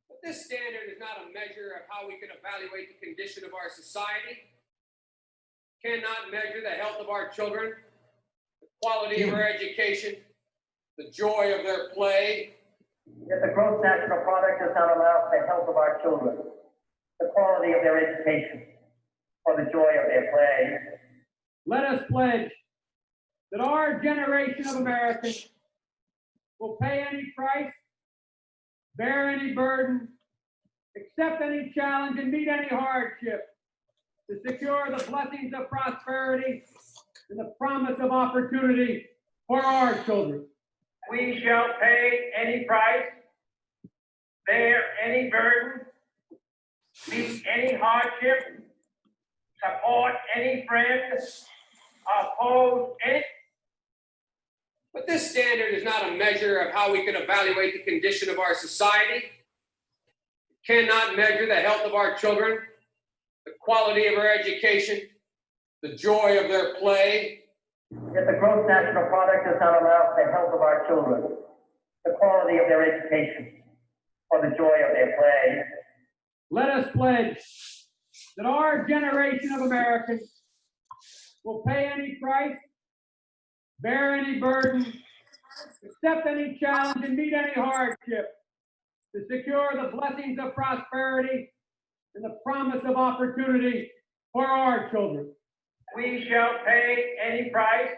But this standard is not a measure of how we can evaluate the condition of our society. Cannot measure the health of our children, the quality of our education, the joy of their play. Yet the gross national product does not allow for the health of our children, the quality of their education, or the joy of their play. Let us pledge that our generation of Americans will pay any price, bear any burden, accept any challenge, and meet any hardship to secure the blessings of prosperity and the promise of opportunity for our children. We shall pay any price, bear any burden, meet any hardship, support any friend, oppose any. But this standard is not a measure of how we can evaluate the condition of our society. It cannot measure the health of our children, the quality of our education, the joy of their play. Yet the gross national product does not allow for the health of our children, the quality of their education, or the joy of their play. Let us pledge that our generation of Americans will pay any price, bear any burden, accept any challenge, and meet any hardship to secure the blessings of prosperity and the promise of opportunity for our children. We shall pay any price,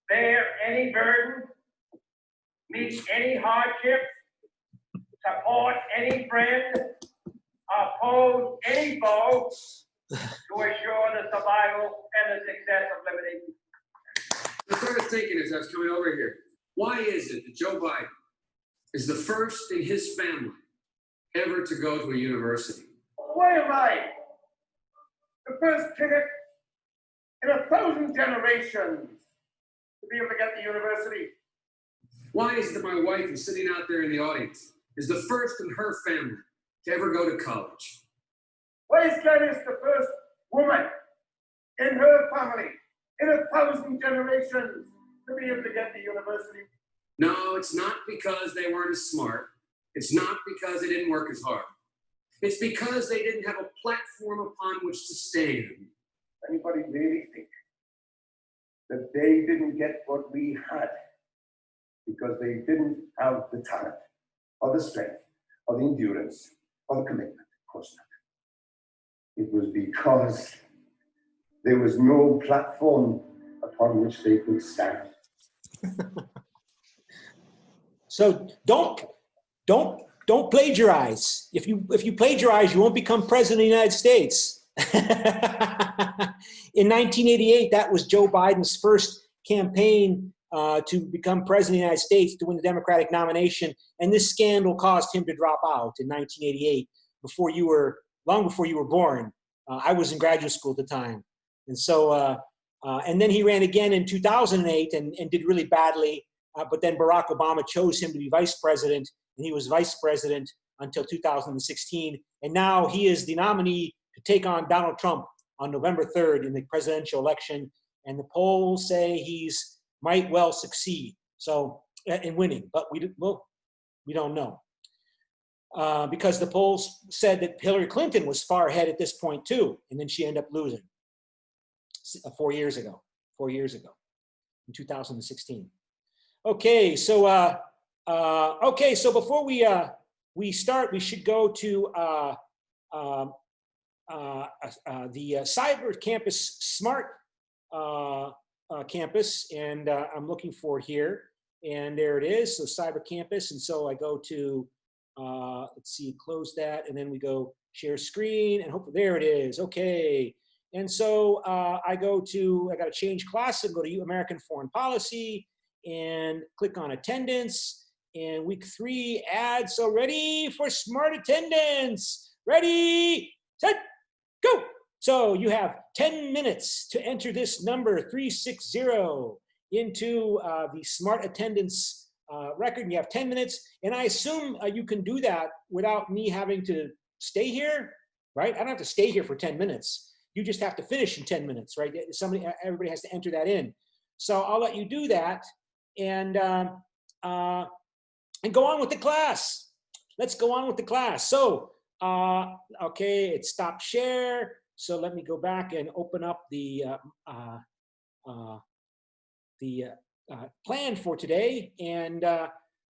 bear any burden, meet any hardship, support any friend, oppose any foe to assure the survival and the success of liberty. I started thinking as I was coming over here, why is it that Joe Biden is the first in his family ever to go to a university? Why am I the first kid in 1,000 generations to be able to get to university? Why is it that my wife, who's sitting out there in the audience, is the first in her family to ever go to college? Why is Gladys the first woman in her family in 1,000 generations to be able to get to university? No, it's not because they weren't as smart. It's not because they didn't work as hard. It's because they didn't have a platform upon which to stand. Anybody really think that they didn't get what we had because they didn't have the talent, or the strength, or the endurance, or the commitment? Of course not. It was because there was no platform upon which they could stand. So don't plagiarize. If you plagiarize, you won't become president of the United States. In 1988, that was Joe Biden's first campaign to become president of the United States, to win the Democratic nomination, and this scandal caused him to drop out in 1988, long before you were born. I was in graduate school at the time, and so and then he ran again in 2008 and did really badly. But then Barack Obama chose him to be vice president, and he was vice president until 2016. And now he is the nominee to take on Donald Trump on November 3rd in the presidential election. And the polls say he's might well succeed in winning, but we don't know. Because the polls said that Hillary Clinton was far ahead at this point too, and then she ended up losing 4 years ago in 2016. Okay, so so before we start, we should go to the Cyber Campus Smart Campus, and I'm looking for it here, and there it is. So Cyber Campus, and so I go to let's see, close that, and then we go share screen, and hopefully there it is. Okay, and so I got to change class and go to American Foreign Policy, and click on attendance, and week 3 ads. So ready for smart attendance. Ready, set, go. So you have 10 minutes to enter this number 360 into the smart attendance record. And you have 10 minutes. And I assume you can do that without me having to stay here, right? I don't have to stay here for 10 minutes. You just have to finish in 10 minutes, right? Everybody has to enter that in. So I'll let you do that and go on with the class. Let's go on with the class. So, okay, it stopped share. So let me go back and open up the plan for today. And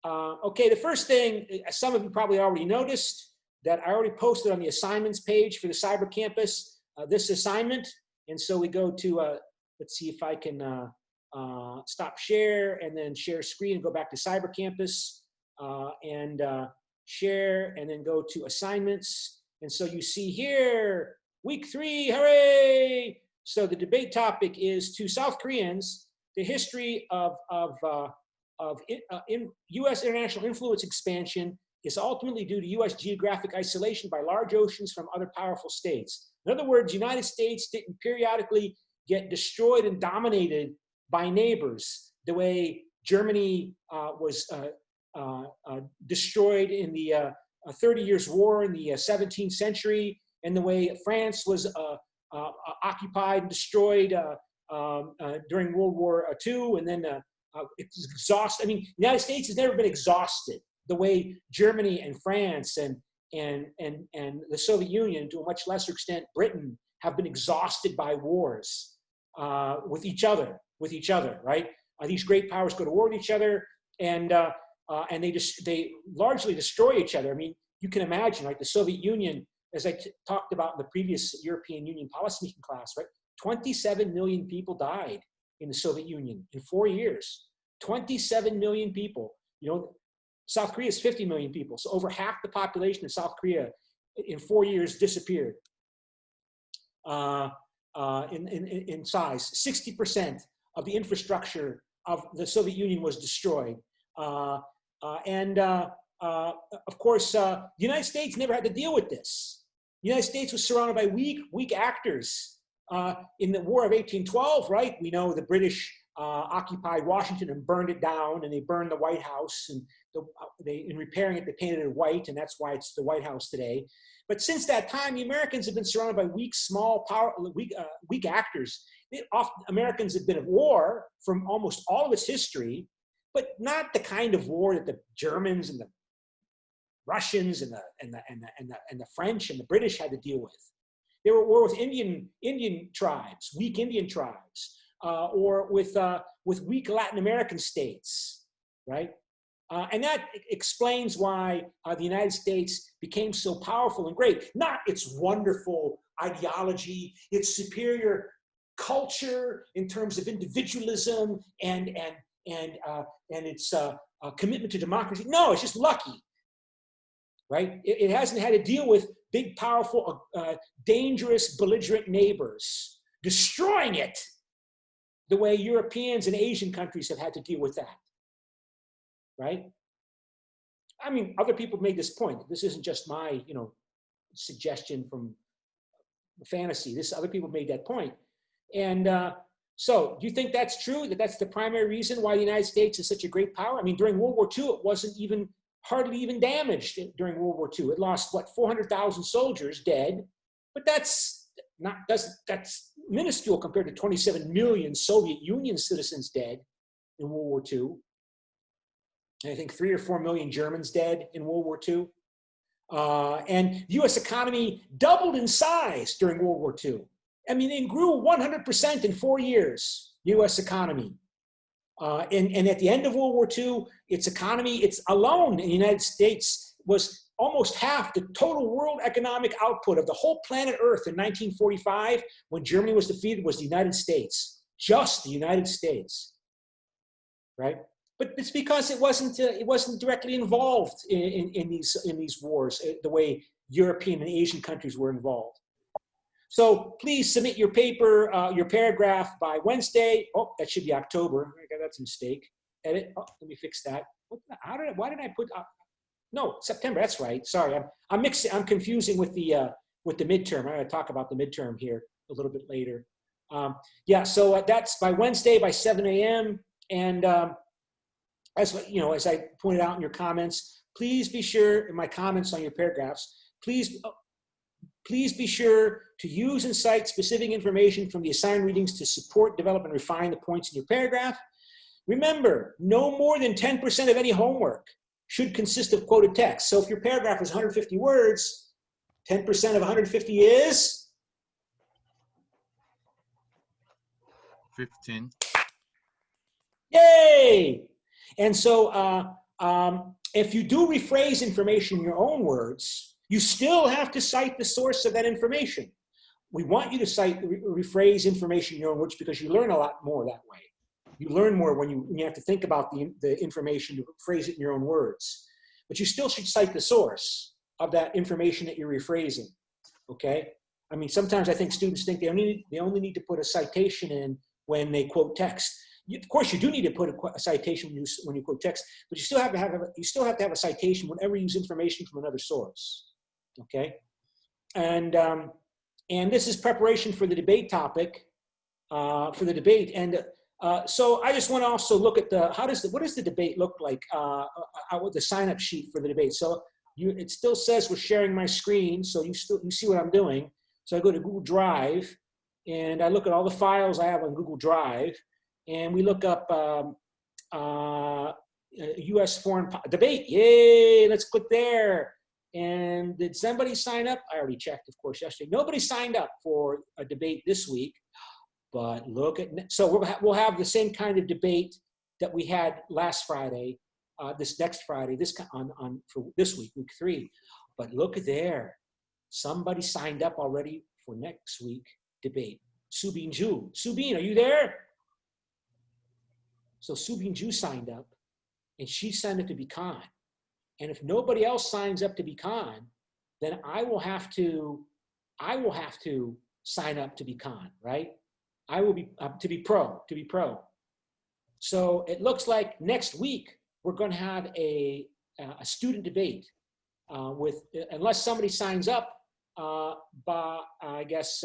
okay, the first thing, some of you probably already noticed that I already posted on the assignments page for the Cyber Campus this assignment. And so we go to, let's see if I can stop share and then share screen and go back to Cyber Campus and share and then go to assignments. And so you see here, week 3, hooray! So the debate topic is to South Koreans, the history of U.S. international influence expansion is ultimately due to U.S. geographic isolation by large oceans from other powerful states. In other words, the United States didn't periodically get destroyed and dominated by neighbors the way Germany was destroyed in the 30 Years' War in the 17th century, and the way France was occupied and destroyed during World War II, and then it's exhausted. I mean, the United States has never been exhausted the way Germany and France and the Soviet Union, to a much lesser extent Britain, have been exhausted by wars with each other, right? These great powers go to war with each other, and they largely destroy each other. I mean, you can imagine, right? The Soviet Union, as I talked about in the previous European Union policymaking class, right? 27 million people died in the Soviet Union in 4 years. 27 million people. You know, South Korea is 50 million people, so over half the population of South Korea in 4 years disappeared in size. 60% of the infrastructure of the Soviet Union was destroyed. Of course, the United States never had to deal with this. The United States was surrounded by weak actors. In the War of 1812, right? We know the British occupied Washington and burned it down, and they burned the White House, and in repairing it, they painted it white, and that's why it's the White House today. But since that time, the Americans have been surrounded by weak actors. Americans have been at war from almost all of its history, but not the kind of war that the Germans and the Russians and the French and the British had to deal with. They were at war with Indian tribes, weak Indian tribes, or with weak Latin American states, right? And that explains why the United States became so powerful and great. Not its wonderful ideology, its superior culture in terms of individualism and its commitment to democracy. No, it's just lucky, right? It hasn't had to deal with big, powerful, dangerous, belligerent neighbors destroying it the way Europeans and Asian countries have had to deal with that, right? I mean, other people made this point. This isn't just my, suggestion from fantasy. Other people made that point. And so do you think that's true, that that's the primary reason why the United States is such a great power? I mean, during World War II, it wasn't hardly even damaged during World War II. It lost, 400,000 soldiers dead, but that's minuscule compared to 27 million Soviet Union citizens dead in World War II. And I think 3 or 4 million Germans dead in World War II. And the US economy doubled in size during World War II. I mean, it grew 100% in 4 years, US economy. And at the end of World War II, its economy, it's alone in the United States, was almost half the total world economic output of the whole planet Earth in 1945, when Germany was defeated, was the United States, just the United States, right? But it's because it wasn't directly involved in these wars the way European and Asian countries were involved. So please submit your paper, your paragraph by Wednesday. Oh, that should be October. That's a mistake. Edit. Oh, let me fix that. Why did I put No, September, that's right. Sorry, I'm mixing, I'm confusing with the midterm. I'm gonna talk about the midterm here a little bit later. Yeah, so that's by Wednesday by 7 a.m. And as you know, as I pointed out in your comments, please be sure, in my comments on your paragraphs, please be sure to use and cite specific information from the assigned readings to support, develop, and refine the points in your paragraph. Remember, no more than 10% of any homework should consist of quoted text. So if your paragraph is 150 words, 10% of 150 is? 15. Yay! And so if you do rephrase information in your own words, you still have to cite the source of that information. We want you to cite, rephrase information in your own words because you learn a lot more that way. You learn more when you have to think about the information to phrase it in your own words. But you still should cite the source of that information that you're rephrasing, okay? I mean, sometimes I think students think they only need to put a citation in when they quote text. Of course, you do need to put a citation when you quote text, but you still have to have a citation whenever you use information from another source, okay? And this is preparation for the debate topic, for the debate. And so I just want to also look at what does the debate look like with the sign-up sheet for the debate. So it still says we're sharing my screen, so you see what I'm doing. So I go to Google Drive, and I look at all the files I have on Google Drive, and we look up U.S. foreign debate. Yay! Let's click there. And did somebody sign up? I already checked, of course, yesterday. Nobody signed up for a debate this week. But look at, so we'll have the same kind of debate that we had last Friday, this next Friday, for this week, week 3. But look there, somebody signed up already for next week debate. Subin Ju. Subin, are you there? So Subin Ju signed up, and she signed up to be Khan. And if nobody else signs up to be Khan, then I will have to sign up to be Khan, right? I will be to be pro. So it looks like next week we're going to have a student debate with, unless somebody signs up by, I guess,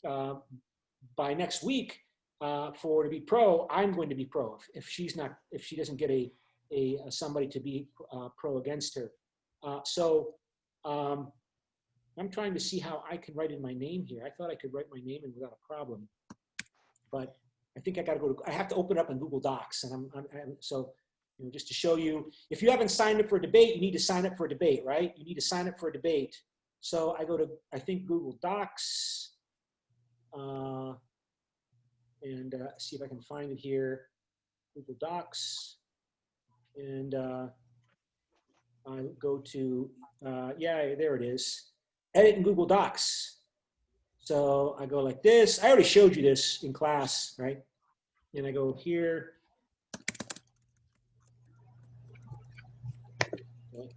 by next week to be pro. I'm going to be pro if she doesn't get somebody to be pro against her. I'm trying to see how I can write in my name here. I thought I could write my name in without a problem. But I think I have to open up in Google Docs. And so, just to show you, if you haven't signed up for a debate, you need to sign up for a debate, right? You need to sign up for a debate. So I go to, I think, Google Docs, and see if I can find it here. Google Docs, and I go to, yeah, there it is. Edit in Google Docs. So I go like this. I already showed you this in class, right? And I go here. Okay.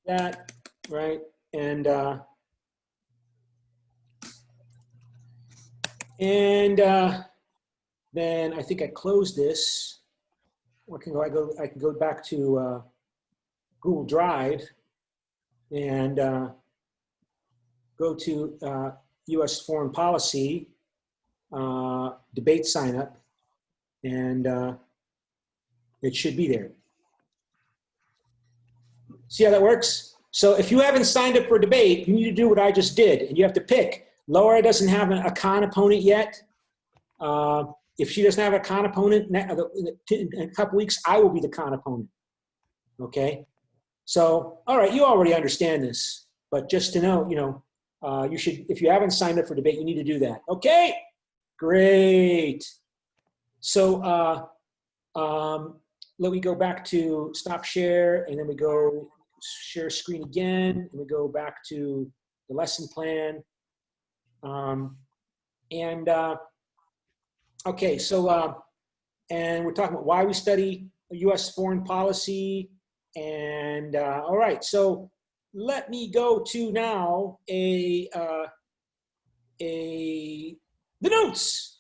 That, right? And then I think I close this. I can go back to Google Drive and go to U.S. foreign policy, debate sign up, and it should be there. See how that works? So if you haven't signed up for a debate, you need to do what I just did, and you have to pick. Laura doesn't have a Khan opponent yet. If she doesn't have a Khan opponent in a couple weeks, I will be the Khan opponent. Okay? So, all right, you already understand this, but just to know, you should, if you haven't signed up for debate, you need to do that. Okay? Great. So let me go back to stop share, and then we go share screen again, and we go back to the lesson plan. Okay, so, and we're talking about why we study U.S. foreign policy. And all right, so let me go to now the notes.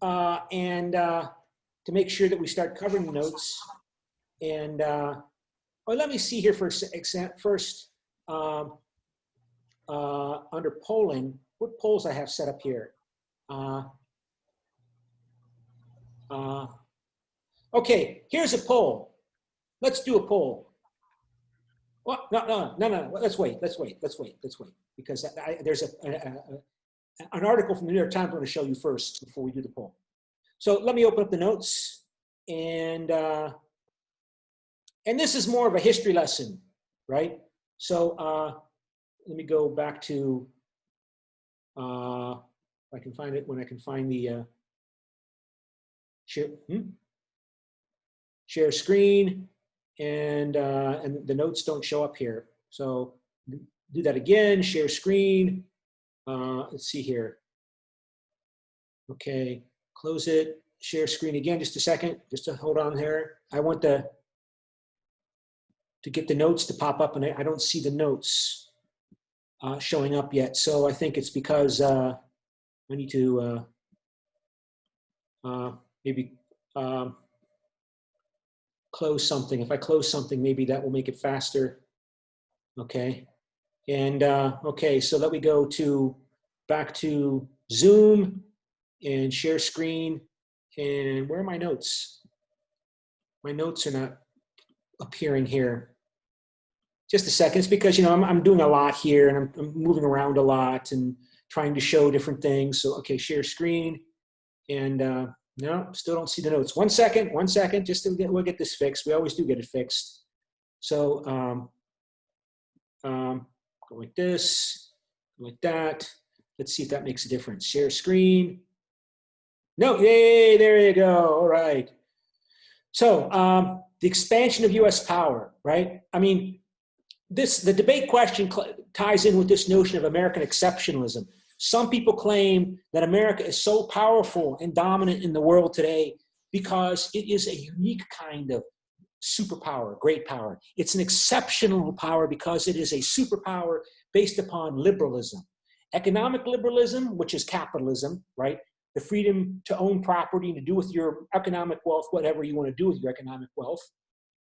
To make sure that we start covering the notes, And well, let me see here first. Under polling, what polls I have set up here. Okay, here's a poll. Let's do a poll. Well, no. Let's wait. Because there's an article from the New York Times I'm going to show you first before we do the poll. So let me open up the notes, and this is more of a history lesson, right? So let me go back to if I can find it, when I can find the share screen, and the notes don't show up here. So do that again, share screen. Let's see here. Okay, close it, share screen again, just a second, just to hold on here. I want to get the notes to pop up, and I don't see the notes showing up yet. So I think it's because I need to maybe close something. If I close something, maybe that will make it faster. Okay. And okay, so let me go back to Zoom and share screen. And where are my notes? My notes are not appearing here. Just a second. It's because, you know, I'm doing a lot here, and I'm moving around a lot and trying to show different things. So, okay, share screen. And no, still don't see the notes. One second, just we'll get this fixed. We always do get it fixed. So go like this, go like that. Let's see if that makes a difference. Share screen. No, yay, there you go. All right. So the expansion of US power, right? I mean, the debate question ties in with this notion of American exceptionalism. Some people claim that America is so powerful and dominant in the world today because it is a unique kind of superpower, great power. It's an exceptional power because it is a superpower based upon liberalism. Economic liberalism, which is capitalism, right? The freedom to own property and to do with your economic wealth whatever you want to do with your economic wealth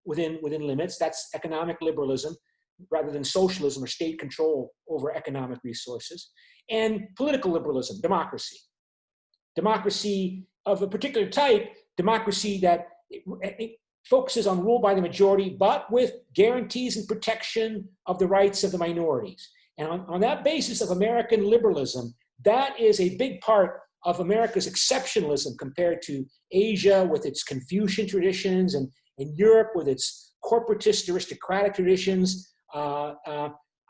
within limits. That's economic liberalism, rather than socialism or state control over economic resources. And political liberalism, democracy. Democracy of a particular type, democracy that it focuses on rule by the majority, but with guarantees and protection of the rights of the minorities. And on that basis of American liberalism, that is a big part of America's exceptionalism compared to Asia with its Confucian traditions and Europe with its corporatist aristocratic traditions.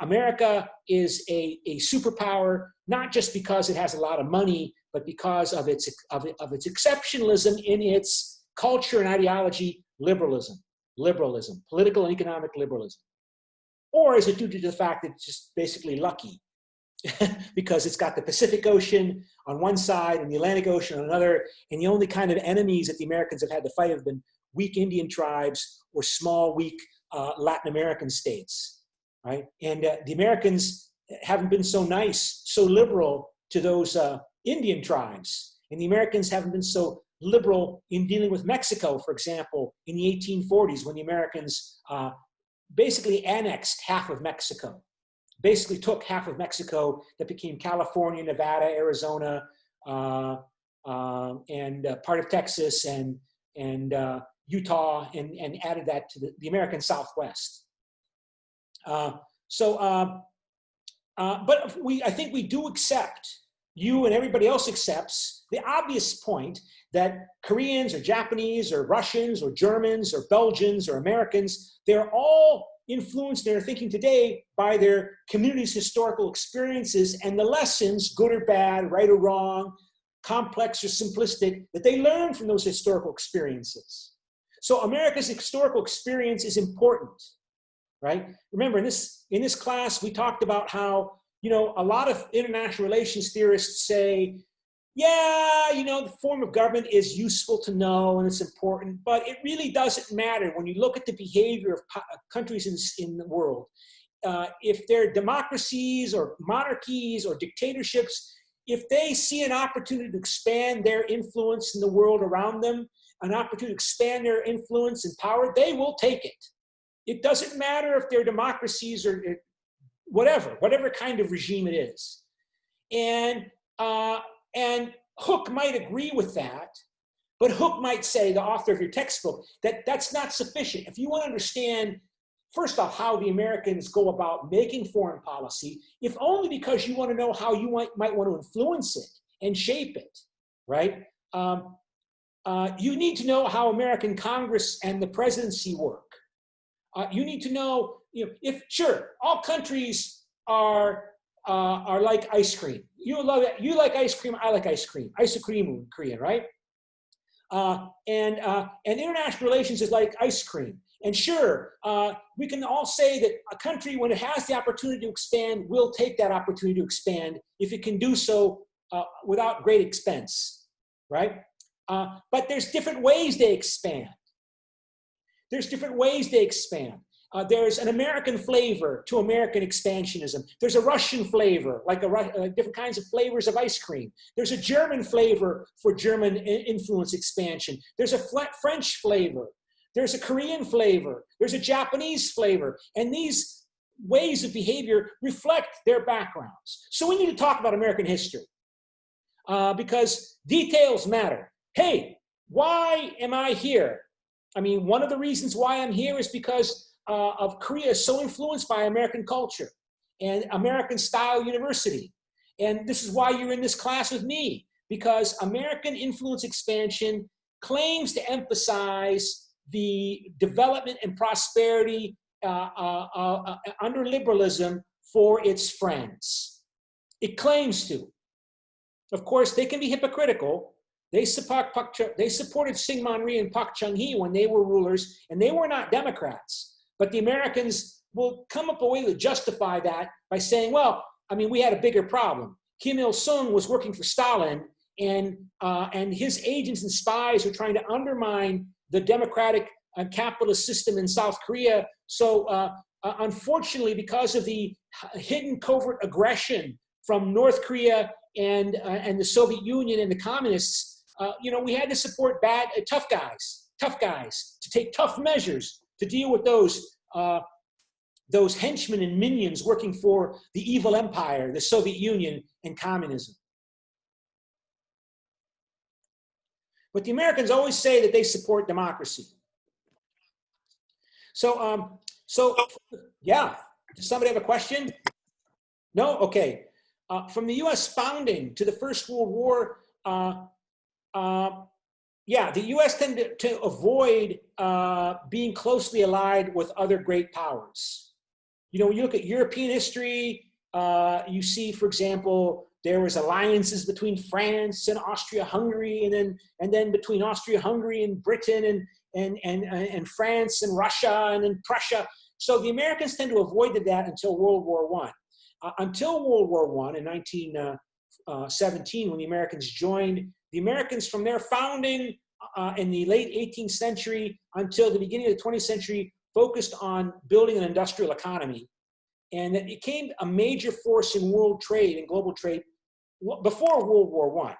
America is a superpower, not just because it has a lot of money, but because of its exceptionalism in its culture and ideology, liberalism, political and economic liberalism. Or is it due to the fact that it's just basically lucky because it's got the Pacific Ocean on one side and the Atlantic Ocean on another, and the only kind of enemies that the Americans have had to fight have been weak Indian tribes or small, weak Latin American states, right? And the Americans haven't been so nice, so liberal to those Indian tribes. And the Americans haven't been so liberal in dealing with Mexico, for example, in the 1840s when the Americans basically annexed half of Mexico, basically took half of Mexico that became California, Nevada, Arizona, and part of Texas and Utah, and added that to the American Southwest. But I think we do accept, you and everybody else accepts, the obvious point that Koreans or Japanese or Russians or Germans or Belgians or Americans, they're all influenced in their thinking today by their community's historical experiences and the lessons, good or bad, right or wrong, complex or simplistic, that they learn from those historical experiences. So America's historical experience is important, right? Remember, in this class, we talked about how, you know, a lot of international relations theorists say, yeah, you know, the form of government is useful to know and it's important, but it really doesn't matter when you look at the behavior of countries in the world. If they're democracies or monarchies or dictatorships, if they see an opportunity to expand their influence in the world around them, an opportunity to expand their influence and power, they will take it. It doesn't matter if they're democracies or whatever kind of regime it is. And Hook might agree with that, but Hook might say, the author of your textbook, that that's not sufficient. If you want to understand, first off, how the Americans go about making foreign policy, if only because you want to know how you might want to influence it and shape it, right? You need to know how American Congress and the presidency work. You need to know, if sure, all countries are like ice cream. You love it. You like ice cream. I like ice cream. Ice cream in Korean, right? And international relations is like ice cream. And sure, we can all say that a country, when it has the opportunity to expand, will take that opportunity to expand if it can do so without great expense, right? But there's different ways they expand. There's different ways they expand. There's an American flavor to American expansionism. There's a Russian flavor, like different kinds of flavors of ice cream. There's a German flavor for German influence expansion. There's a French flavor. There's a Korean flavor. There's a Japanese flavor. And these ways of behavior reflect their backgrounds. So we need to talk about American history because details matter. Hey, why am I here? I mean, one of the reasons why I'm here is because of Korea is so influenced by American culture and American style university. And this is why you're in this class with me, because American influence expansion claims to emphasize the development and prosperity under liberalism for its friends. It claims to. Of course, they can be hypocritical. They supported Syngman Rhee and Park Chung-hee when they were rulers, and they were not Democrats. But the Americans will come up with a way to justify that by saying, well, I mean, we had a bigger problem. Kim Il-sung was working for Stalin, and his agents and spies were trying to undermine the democratic capitalist system in South Korea. So unfortunately, because of the hidden covert aggression from North Korea and the Soviet Union and the communists, we had to support tough guys to take tough measures to deal with those henchmen and minions working for the evil empire, the Soviet Union and communism. But the Americans always say that they support democracy. So yeah, does somebody have a question? No? Okay. From the US founding to the First World War, the US tended to avoid being closely allied with other great powers. When you look at European history, you see, for example, there was alliances between France and Austria-Hungary, and then between Austria-Hungary and Britain and France and Russia and then Prussia. So the Americans tend to avoid that until World War I. Until World War I in 1917, when the Americans joined, the Americans from their founding in the late 18th century until the beginning of the 20th century focused on building an industrial economy. And it became a major force in world trade and global trade before World War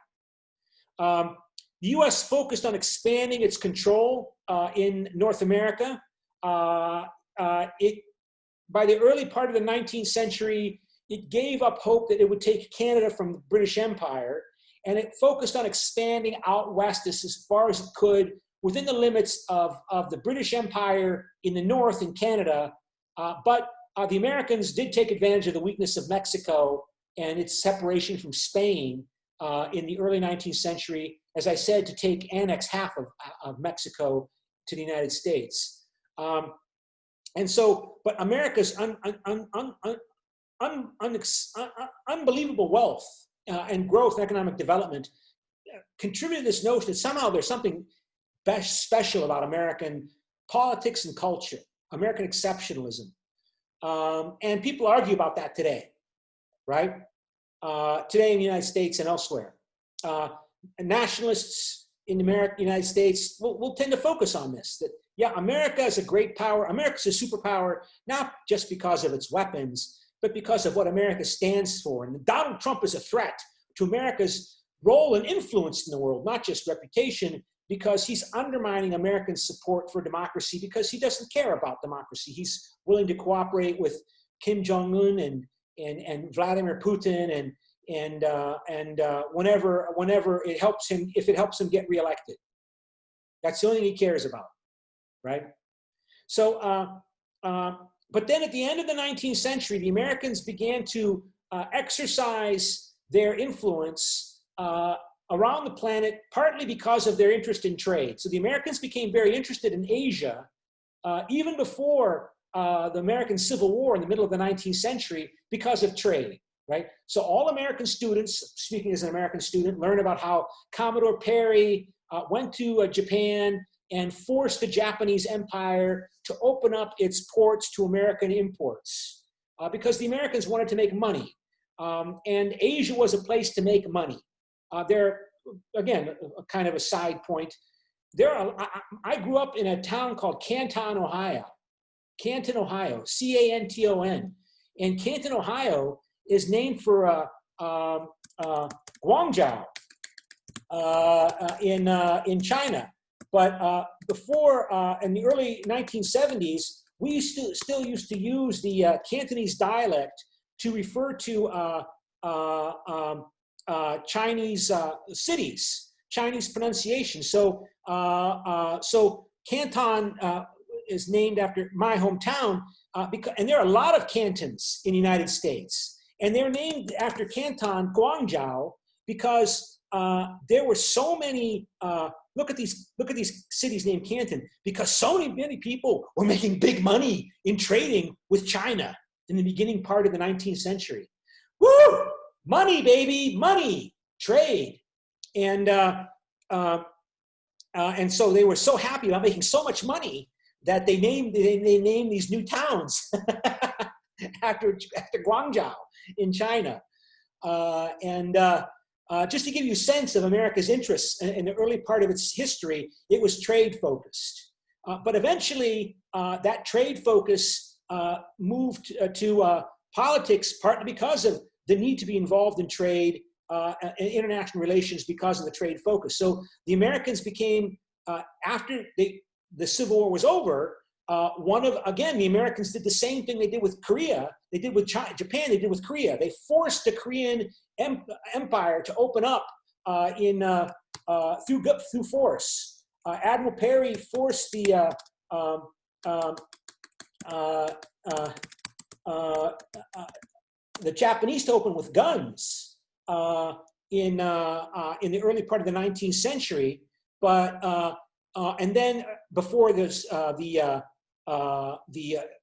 I. The US focused on expanding its control in North America. By the early part of the 19th century, it gave up hope that it would take Canada from the British Empire, and it focused on expanding out west as far as it could within the limits of the British Empire in the north in Canada. But the Americans did take advantage of the weakness of Mexico and its separation from Spain in the early 19th century, as I said, to annex half of Mexico to the United States. But America's unbelievable wealth and growth and economic development contributed to this notion that somehow there's something special about American politics and culture, American exceptionalism. And people argue about that today, right? Today in the United States and elsewhere. Nationalists in the United States will tend to focus on this, that yeah, America is a great power. America's a superpower, not just because of its weapons, but because of what America stands for. And Donald Trump is a threat, to America's role and influence in the world, not just reputation, because he's undermining American support for democracy because he doesn't care about democracy. He's willing to cooperate with Kim Jong-un and Vladimir Putin and whenever it helps him, if it helps him get reelected. That's the only thing he cares about, right? So, but then at the end of the 19th century, the Americans began to exercise their influence around the planet, partly because of their interest in trade. So the Americans became very interested in Asia even before the American Civil War in the middle of the 19th century because of trade, right? So all American students, speaking as an American student, learn about how Commodore Perry went to Japan and forced the Japanese Empire to open up its ports to American imports because the Americans wanted to make money. And Asia was a place to make money. There, again, a kind of a side point. I grew up in a town called Canton, Ohio. Canton, Ohio, C-A-N-T-O-N. And Canton, Ohio is named for Guangzhou in China. But before, in the early 1970s, we still used to use the Cantonese dialect to refer to Chinese cities, Chinese pronunciation. So, so Canton is named after my hometown, and there are a lot of cantons in the United States, and they're named after Canton, Guangzhou, because there were so many. Look at these cities named Canton, because so many people were making big money in trading with China in the beginning part of the 19th century. Woo! Money, baby, money, trade. And so they were so happy about making so much money that they named these new towns after Guangzhou in China. Just to give you a sense of America's interests in the early part of its history, it was trade focused. But eventually that trade focus moved to politics, partly because of the need to be involved in trade and international relations because of the trade focus. So the Americans became, after the Civil War was over, the Americans did the same thing they did with Korea, they did with Japan, they did with Korea. They forced the Korean Empire to open up through force. Admiral Perry forced the Japanese to open with guns in the early part of the 19th century, but and then before this the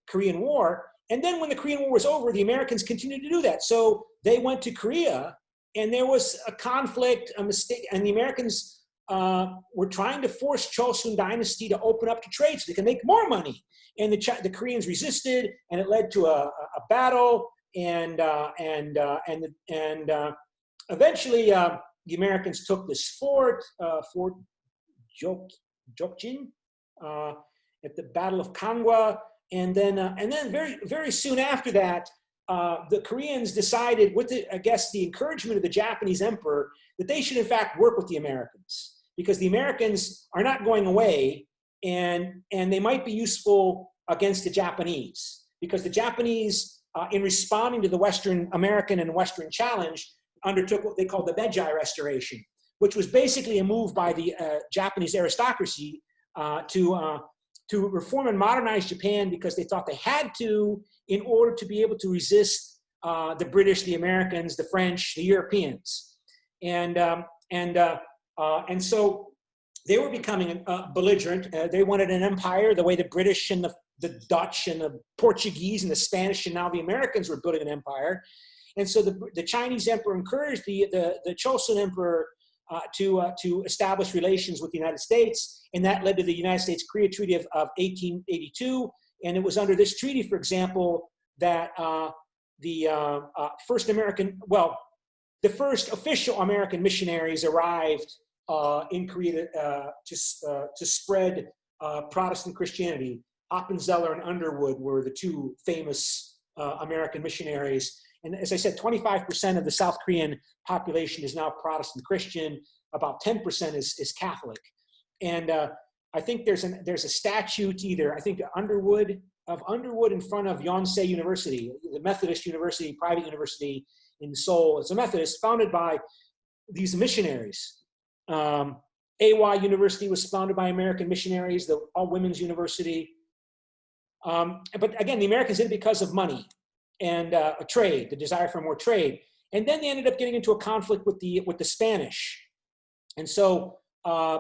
Korean War, and then when the Korean War was over, the Americans continued to do that. So they went to Korea, and there was a conflict, a mistake, and the Americans were trying to force Chosun Dynasty to open up to trade so they can make more money. And the Koreans resisted, and it led to a battle. And eventually, the Americans took this Fort Jokjin at the Battle of Kangwa, and then very, very soon after that, the Koreans decided, with the encouragement of the Japanese emperor, that they should in fact work with the Americans, because the Americans are not going away, and they might be useful against the Japanese, because the Japanese, in responding to the Western American and Western challenge, undertook what they called the Meiji Restoration, which was basically a move by the Japanese aristocracy to reform and modernize Japan, because they thought they had to, in order to be able to resist the British, the Americans, the French, the Europeans, and so they were becoming belligerent. They wanted an empire the way the British and the Dutch and the Portuguese and the Spanish and now the Americans were building an empire. And so the Chinese emperor encouraged the Chosun emperor to establish relations with the United States, and that led to the United States-Korea Treaty of 1882. And it was under this treaty, for example, that the first official American missionaries arrived in Korea to spread Protestant Christianity. Appenzeller and Underwood were the two famous American missionaries. And as I said, 25% of the South Korean population is now Protestant Christian. About 10% is Catholic. And I think there's a statute either, I think Underwood in front of Yonsei University, the Methodist University, private university in Seoul. It's a Methodist founded by these missionaries. AY University was founded by American missionaries, the all-women's university. But again, the Americans did it because of money and a trade, the desire for more trade. And then they ended up getting into a conflict with the Spanish. And so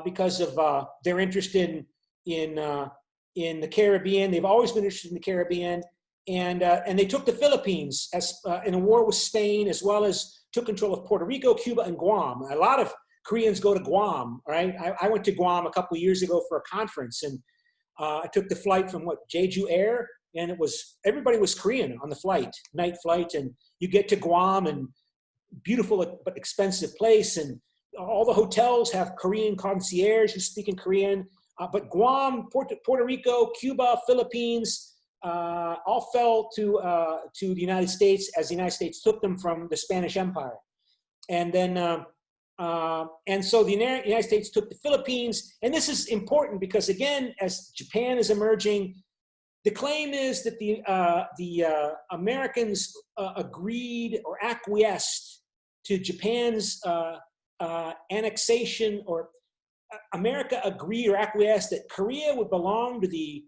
because of their interest in the Caribbean, they've always been interested in the Caribbean. And they took the Philippines as in a war with Spain, as well as took control of Puerto Rico, Cuba, and Guam. A lot of Koreans go to Guam, right? I went to Guam a couple of years ago for a conference, and I took the flight from Jeju Air, and everybody was Korean on the flight, night flight, and you get to Guam, and beautiful but expensive place, and all the hotels have Korean concierge who speak in Korean. But Guam, Puerto Rico, Cuba, Philippines, all fell to the United States as the United States took them from the Spanish Empire. And then, and so the United States took the Philippines. And this is important because, again, as Japan is emerging, the claim is that the Americans agreed or acquiesced to Japan's annexation, or America agreed or acquiesced that Korea would belong to the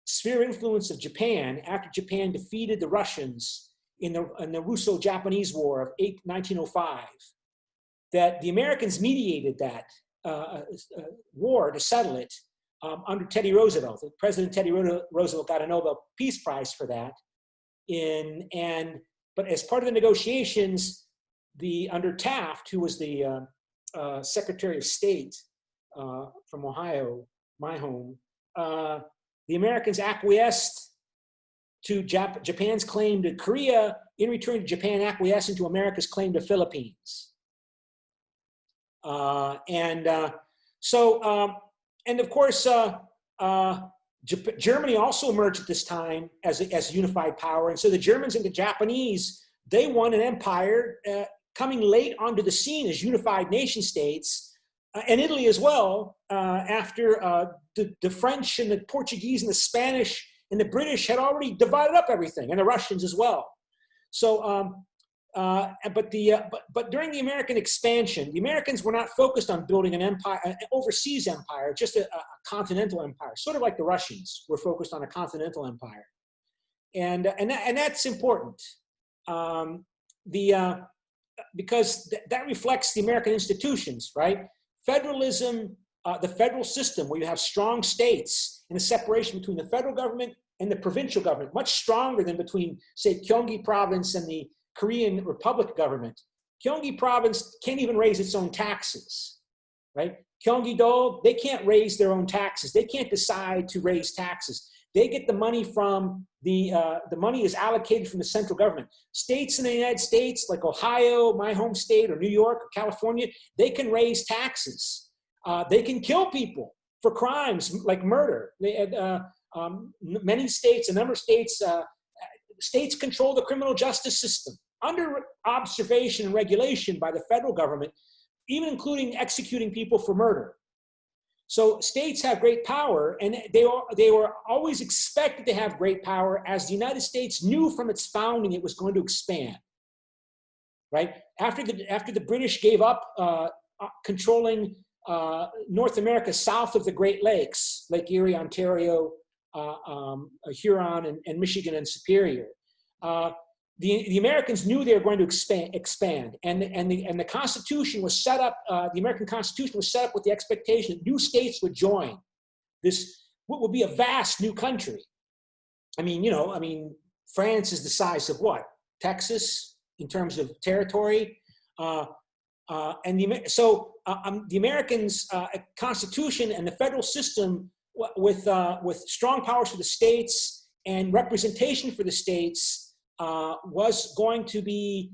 sphere of influence of Japan after Japan defeated the Russians in the Russo-Japanese War of 1905. That the Americans mediated that war to settle it under Teddy Roosevelt. President Teddy Roosevelt got a Nobel Peace Prize for that. But as part of the negotiations, under Taft, who was the Secretary of State from Ohio, my home, the Americans acquiesced to Japan's claim to Korea. In return, Japan acquiesced into America's claim to Philippines. And of course, Germany also emerged at this time as a unified power. And so the Germans and the Japanese, they won an empire coming late onto the scene as unified nation states, and Italy as well, after the French and the Portuguese and the Spanish and the British had already divided up everything, and the Russians as well. So, but during the American expansion, the Americans were not focused on building an empire, an overseas empire, just a continental empire, sort of like the Russians were focused on a continental empire, and that's important. Because that reflects the American institutions, right? Federalism, the federal system, where you have strong states and a separation between the federal government and the provincial government, much stronger than between, say, Gyeonggi province and the Korean Republic government. Gyeonggi province can't even raise its own taxes, right? Gyeonggi-do, they can't raise their own taxes. They can't decide to raise taxes. They get the money from the money is allocated from the central government. States in the United States, like Ohio, my home state, or New York, or California, they can raise taxes. They can kill people for crimes like murder. Many states, a number of states, states control the criminal justice system under observation and regulation by the federal government, even including executing people for murder. So states have great power, and they were always expected to have great power, as the United States knew from its founding it was going to expand. Right after the British gave up controlling North America south of the Great Lakes, Lake Erie, Ontario, Huron, and Michigan and Superior, the Americans knew they were going to expand, and the Constitution was set up. The American Constitution was set up with the expectation that new states would join this, what would be a vast new country. I mean, France is the size of what? Texas in terms of territory, the Americans' Constitution and the federal system, with strong powers for the states and representation for the states, was going to be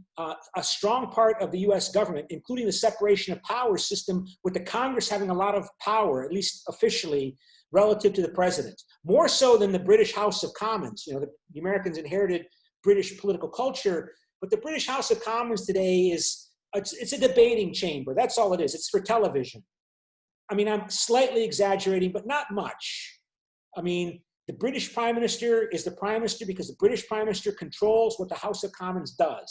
a strong part of the U.S. government, including the separation of powers system, with the Congress having a lot of power, at least officially, relative to the president, more so than the British House of Commons. The Americans inherited British political culture. But the British House of Commons today it's a debating chamber. That's all it is. It's for television. I mean, I'm slightly exaggerating, but not much. I mean, the British Prime Minister is the Prime Minister because the British Prime Minister controls what the House of Commons does.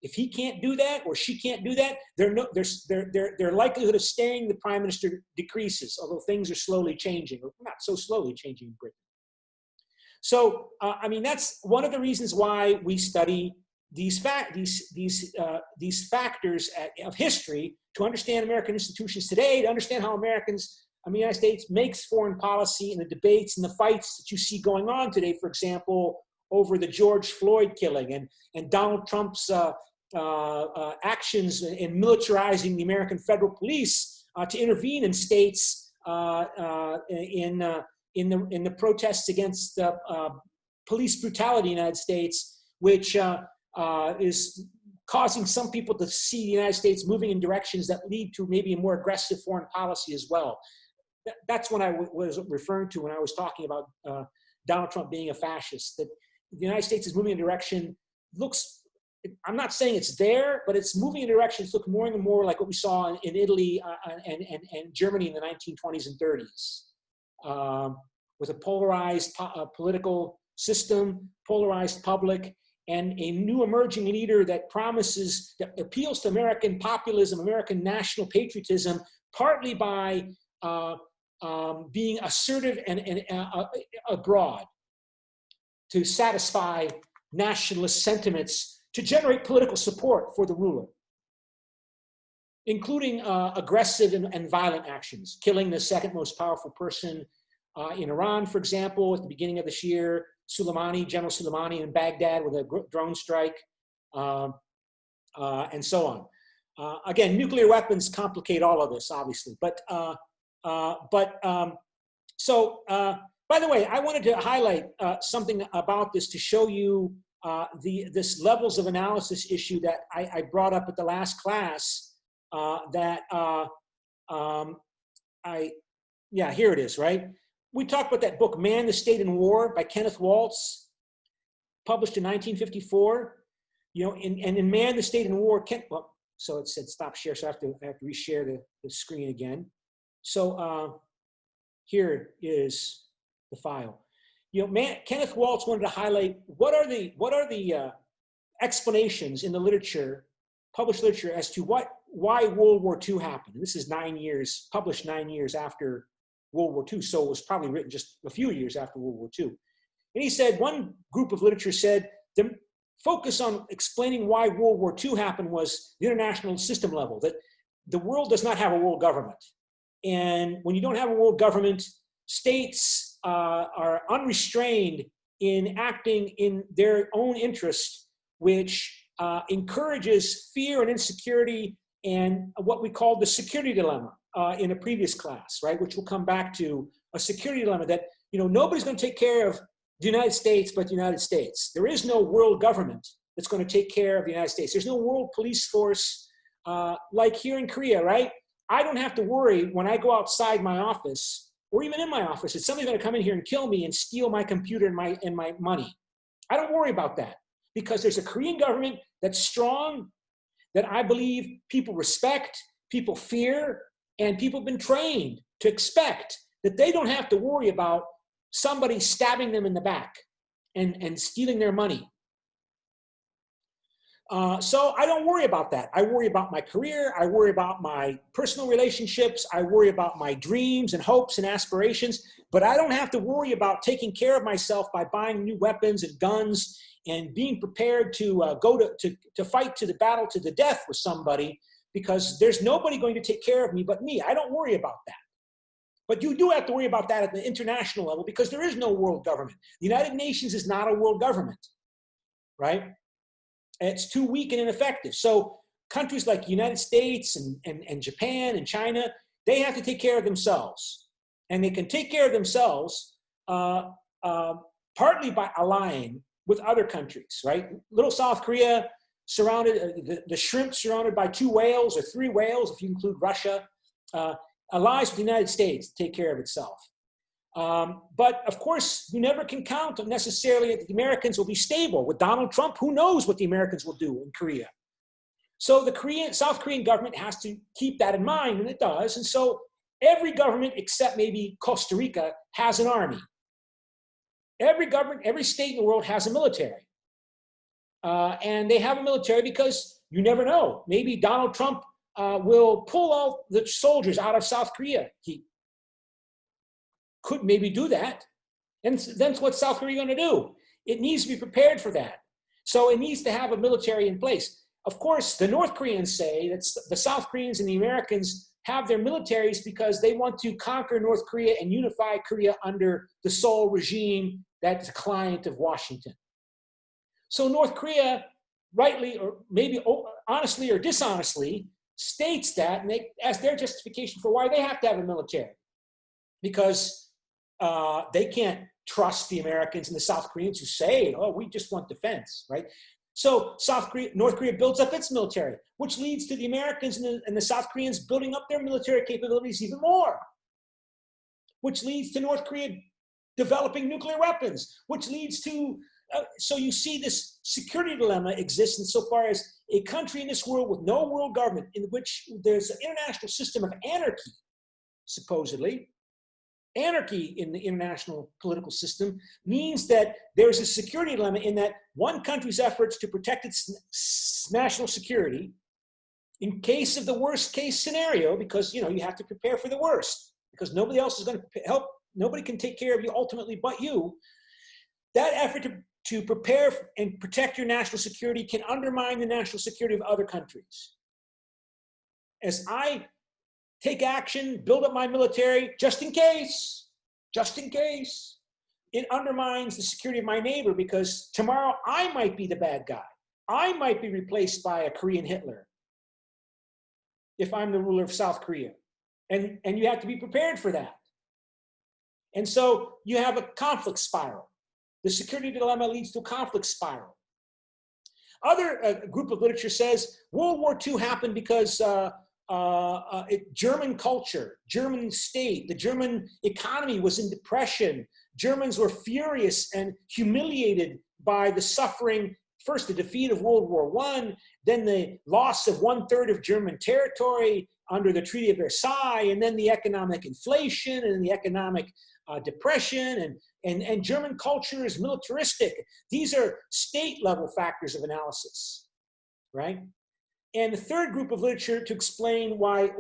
If he can't do that or she can't do that, their likelihood of staying the Prime Minister decreases, although things are slowly changing, or not so slowly changing in Britain. So, I mean, that's one of the reasons why we study these factors of history to understand American institutions today, to understand how the United States makes foreign policy and the debates and the fights that you see going on today, for example, over the George Floyd killing and Donald Trump's actions in militarizing the American federal police to intervene in states in the protests against police brutality in the United States, which is causing some people to see the United States moving in directions that lead to maybe a more aggressive foreign policy as well. That's what I was referring to when I was talking about Donald Trump being a fascist, that the United States is moving in a direction, I'm not saying it's there, but it's moving in directions look more and more like what we saw in Italy and Germany in the 1920s and 30s, with a polarized political system, polarized public, and a new emerging leader that appeals to American populism, American national patriotism, partly by being assertive and abroad to satisfy nationalist sentiments to generate political support for the ruler, including aggressive and violent actions, killing the second most powerful person in Iran, for example, at the beginning of this year, General Soleimani in Baghdad with a drone strike, and so on. Again, nuclear weapons complicate all of this, obviously. By the way, I wanted to highlight something about this to show you this levels of analysis issue that I brought up at the last class. Here it is, right? We talked about that book, Man, the State and War by Kenneth Waltz, published in 1954. You know, in Man, the State and War, so it said stop share, so I have to reshare the screen again. So here is the file. You know, Kenneth Waltz wanted to highlight what are the explanations in the literature, published literature, as to why World War II happened. And this is published 9 years after World War II, so it was probably written just a few years after World War II. And he said one group of literature said the focus on explaining why World War II happened was the international system level, that the world does not have a world government. And when you don't have a world government, states are unrestrained in acting in their own interest, which encourages fear and insecurity and what we call the security dilemma in a previous class, right? Which we'll come back to, a security dilemma that, you know, nobody's going to take care of the United States but the United States. There is no world government that's going to take care of the United States. There's no world police force like here in Korea, right? I don't have to worry when I go outside my office or even in my office that somebody's going to come in here and kill me and steal my computer and my money. I don't worry about that because there's a Korean government that's strong, that I believe people respect, people fear, and people have been trained to expect that they don't have to worry about somebody stabbing them in the back and stealing their money. So I don't worry about that. I worry about my career. I worry about my personal relationships. I worry about my dreams and hopes and aspirations, but I don't have to worry about taking care of myself by buying new weapons and guns and being prepared to go to fight to the battle to the death with somebody, because there's nobody going to take care of me but me. I don't worry about that. But you do have to worry about that at the international level because there is no world government. The United Nations is not a world government, right? It's too weak and ineffective. So countries like the United States and Japan and China, they have to take care of themselves. And they can take care of themselves partly by allying with other countries, right? Little South Korea surrounded, the shrimp surrounded by 2 whales or 3 whales, if you include Russia, allies with the United States to take care of itself. But of course, you never can count on necessarily that the Americans will be stable. With Donald Trump, who knows what the Americans will do in Korea? So the South Korean government has to keep that in mind, and it does. And so every government, except maybe Costa Rica, has an army. Every government, every state in the world has a military. And they have a military because you never know. Maybe Donald Trump will pull all the soldiers out of South Korea. He could maybe do that. And then what's South Korea going to do? It needs to be prepared for that. So it needs to have a military in place. Of course, the North Koreans say that the South Koreans and the Americans have their militaries because they want to conquer North Korea and unify Korea under the Seoul regime that's a client of Washington. So North Korea, rightly or maybe honestly or dishonestly, states that as their justification for why they have to have a military, because they can't trust the Americans and the South Koreans who say, "Oh, we just want defense," right? So North Korea builds up its military, which leads to the Americans and the South Koreans building up their military capabilities even more, which leads to North Korea developing nuclear weapons, which leads to so you see this security dilemma exists insofar as a country in this world with no world government, in which there's an international system of anarchy, supposedly. Anarchy in the international political system means that there's a security dilemma in that one country's efforts to protect its national security in case of the worst case scenario, because you have to prepare for the worst, because nobody else is going to help, nobody can take care of you ultimately but you. That effort to prepare and protect your national security can undermine the national security of other countries. As I take action, build up my military, just in case, it undermines the security of my neighbor, because tomorrow I might be the bad guy. I might be replaced by a Korean Hitler if I'm the ruler of South Korea. And you have to be prepared for that. And so you have a conflict spiral. The security dilemma leads to a conflict spiral. Other group of literature says World War II happened because German culture, German state, the German economy was in depression. Germans were furious and humiliated by the suffering, first the defeat of World War I, then the loss of 1/3 of German territory under the Treaty of Versailles, and then the economic inflation and the economic depression, and German culture is militaristic. These are state-level factors of analysis, right? And the third group of literature to explain why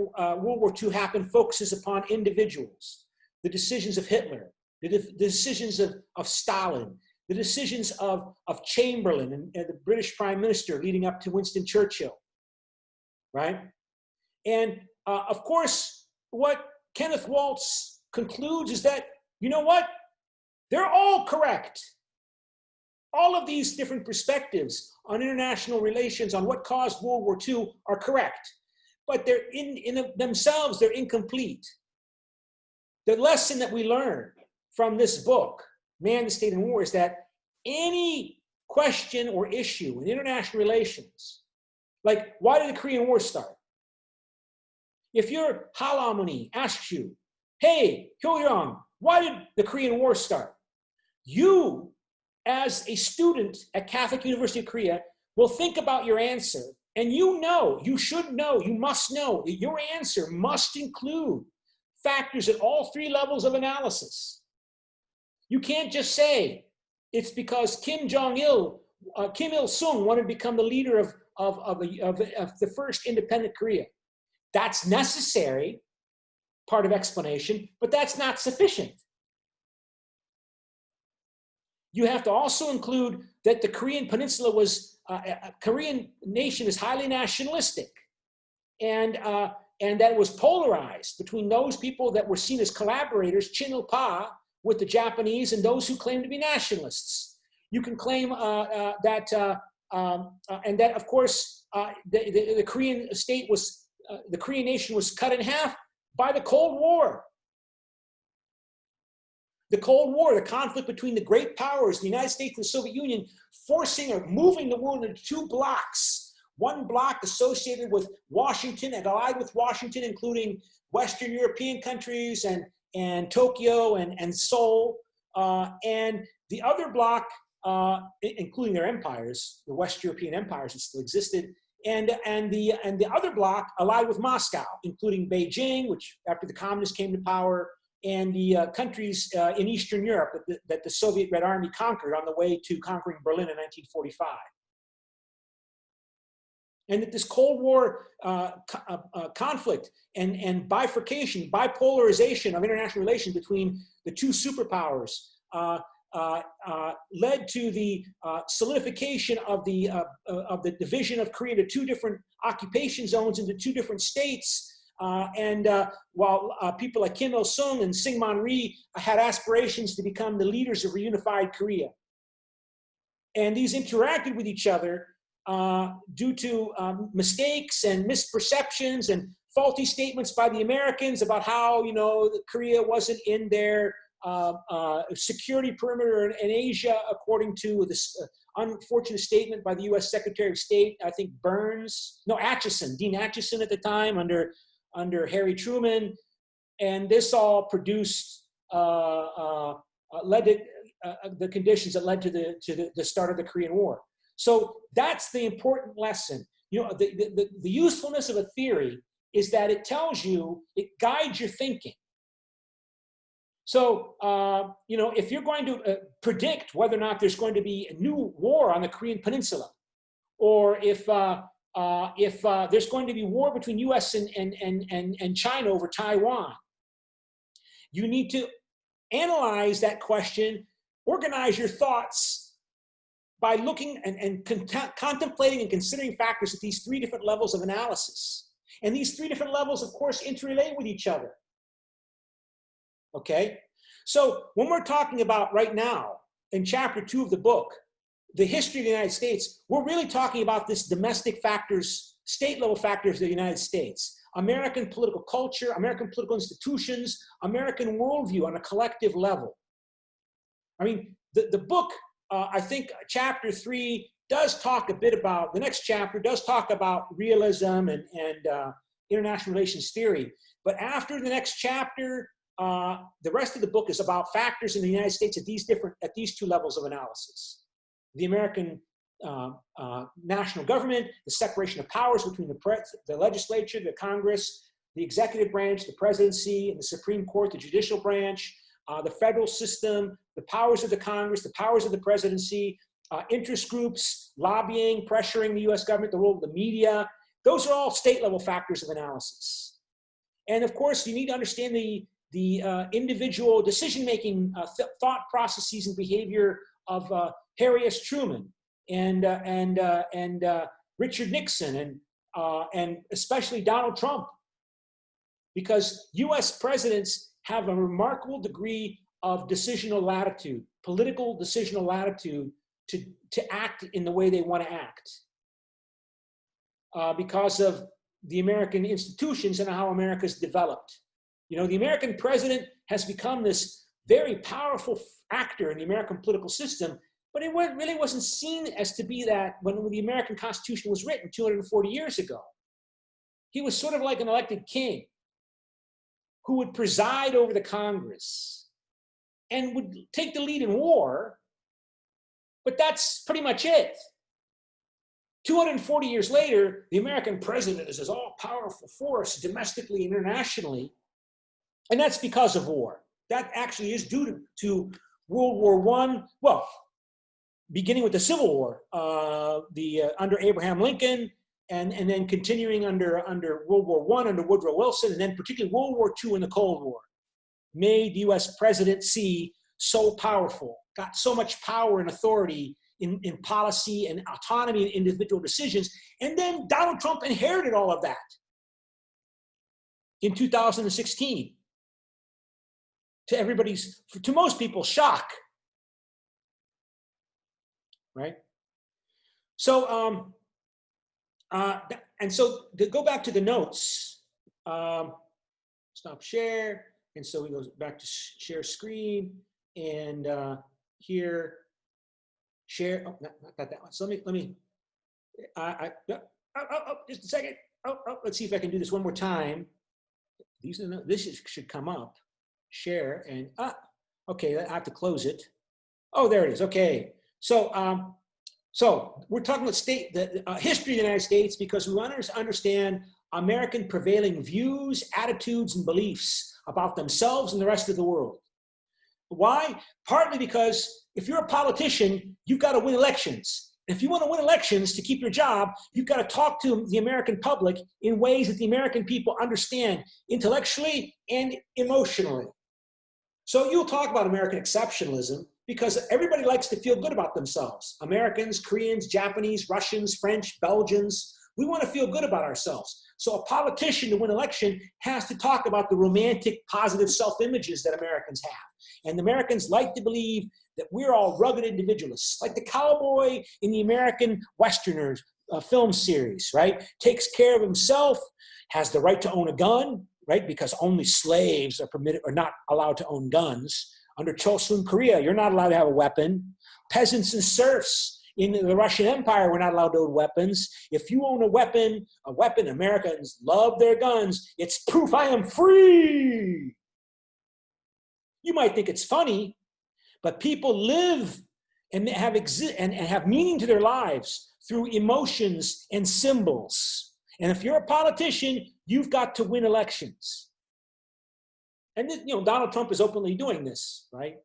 World War II happened focuses upon individuals, the decisions of Hitler, the decisions of Stalin, the decisions of Chamberlain and the British Prime Minister leading up to Winston Churchill, right? And of course, what Kenneth Waltz concludes is that, you know what? They're all correct. All of these different perspectives on international relations, on what caused World War II, are correct. But they're in themselves, they're incomplete. The lesson that we learn from this book, Man, the State, and War, is that any question or issue in international relations, like why did the Korean War start? If your Halamuni asks you, hey, Hyo-young, why did the Korean War start? You, as a student at Catholic University of Korea, will think about your answer, and you should know, you must know that your answer must include factors at all three levels of analysis. You can't just say it's because Kim Il-sung wanted to become the leader of the first independent Korea. That's necessary, part of explanation, but that's not sufficient. You have to also include that the Korean peninsula was, a Korean nation is highly nationalistic, and that was polarized between those people that were seen as collaborators, Chin-il-pa, with the Japanese, and those who claimed to be nationalists. You can claim that, and that, of course, the Korean state was, the Korean nation was cut in half by the Cold War. The Cold War, the conflict between the great powers, the United States and the Soviet Union, forcing or moving the world into two blocks. One block associated with Washington and allied with Washington, including Western European countries and and Tokyo and Seoul, and the other bloc, including their empires, the West European empires that still existed, and the other bloc allied with Moscow, including Beijing, which after the communists came to power, and the countries in Eastern Europe that the Soviet Red Army conquered on the way to conquering Berlin in 1945. And that this Cold War conflict and bifurcation, bipolarization of international relations between the two superpowers led to the solidification of the division of Korea into two different occupation zones, into two different states. While people like Kim Il-sung and Syngman Rhee had aspirations to become the leaders of reunified Korea. And these interacted with each other due to mistakes and misperceptions and faulty statements by the Americans about how, Korea wasn't in their security perimeter in Asia, according to this unfortunate statement by the U.S. Secretary of State, I think Dean Acheson at the time under Harry Truman. And this all produced, led to the conditions that led to the start of the Korean War. So that's the important lesson. The usefulness of a theory is that it tells you, it guides your thinking. So, if you're going to predict whether or not there's going to be a new war on the Korean Peninsula, or if there's going to be war between U.S. and China over Taiwan, you need to analyze that question, organize your thoughts by looking and contemplating and considering factors at these three different levels of analysis. And these three different levels, of course, interrelate with each other. Okay? So when we're talking about right now, in chapter 2 of the book, the history of the United States, we're really talking about this domestic factors, state-level factors of the United States. American political culture, American political institutions, American worldview on a collective level. I mean, the book, I think chapter 3 does talk a bit about, the next chapter does talk about realism and international relations theory. But after the next chapter, the rest of the book is about factors in the United States at these two levels of analysis. The American national government, the separation of powers between the legislature, the Congress, the executive branch, the presidency, and the Supreme Court, the judicial branch, the federal system, the powers of the Congress, the powers of the presidency, interest groups, lobbying, pressuring the US government, the role of the media. Those are all state-level factors of analysis. And of course, you need to understand the individual decision-making thought processes and behavior of Harry S. Truman and Richard Nixon and especially Donald Trump, because U.S. presidents have a remarkable degree of decisional latitude, political decisional latitude to act in the way they want to act because of the American institutions and how America's developed. The American president has become this very powerful actor in the American political system, but it really wasn't seen as to be that when the American Constitution was written 240 years ago. He was sort of like an elected king who would preside over the Congress and would take the lead in war, but that's pretty much it. 240 years later, the American president is this all-powerful force domestically and internationally, and that's because of war. That actually is due to World War I, well, beginning with the Civil War, under Abraham Lincoln, and then continuing under World War I, under Woodrow Wilson, and then particularly World War II and the Cold War, made the US presidency so powerful, got so much power and authority in policy and autonomy and individual decisions. And then Donald Trump inherited all of that in 2016. To most people's shock, right? So, and so to go back to the notes, stop share. And so we go back to share screen and here, share, oh, not that one. So let me, just a second. Let's see if I can do this one more time. This should come up. share and, okay, I have to close it. Oh, there it is. Okay. So, so we're talking about the history of the United States because we want to understand American prevailing views, attitudes, and beliefs about themselves and the rest of the world. Why? Partly because if you're a politician, you've got to win elections. If you want to win elections to keep your job, you've got to talk to the American public in ways that the American people understand intellectually and emotionally. So you'll talk about American exceptionalism because everybody likes to feel good about themselves. Americans, Koreans, Japanese, Russians, French, Belgians, we want to feel good about ourselves. So a politician to win election has to talk about the romantic, positive self-images that Americans have. And the Americans like to believe that we're all rugged individualists, like the cowboy in the American Westerners film series, right? Takes care of himself, has the right to own a gun, right? Because only slaves are permitted or not allowed to own guns. Under Chosun Korea, you're not allowed to have a weapon. Peasants and serfs in the Russian Empire were not allowed to own weapons. If you own a weapon, Americans love their guns. It's proof I am free. You might think it's funny, but people live and have meaning to their lives through emotions and symbols. And if you're a politician, you've got to win elections. And Donald Trump is openly doing this, right?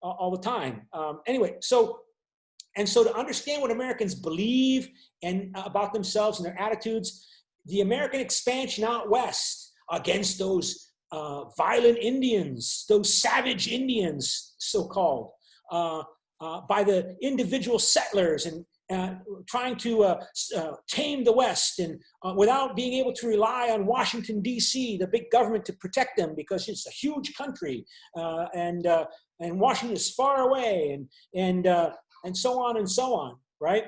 All the time. Anyway, so to understand what Americans believe and about themselves and their attitudes, the American expansion out west against those violent Indians, those savage Indians, so-called, by the individual settlers and trying to tame the West and without being able to rely on Washington, D.C., the big government, to protect them because it's a huge country and Washington is far away and so on, right?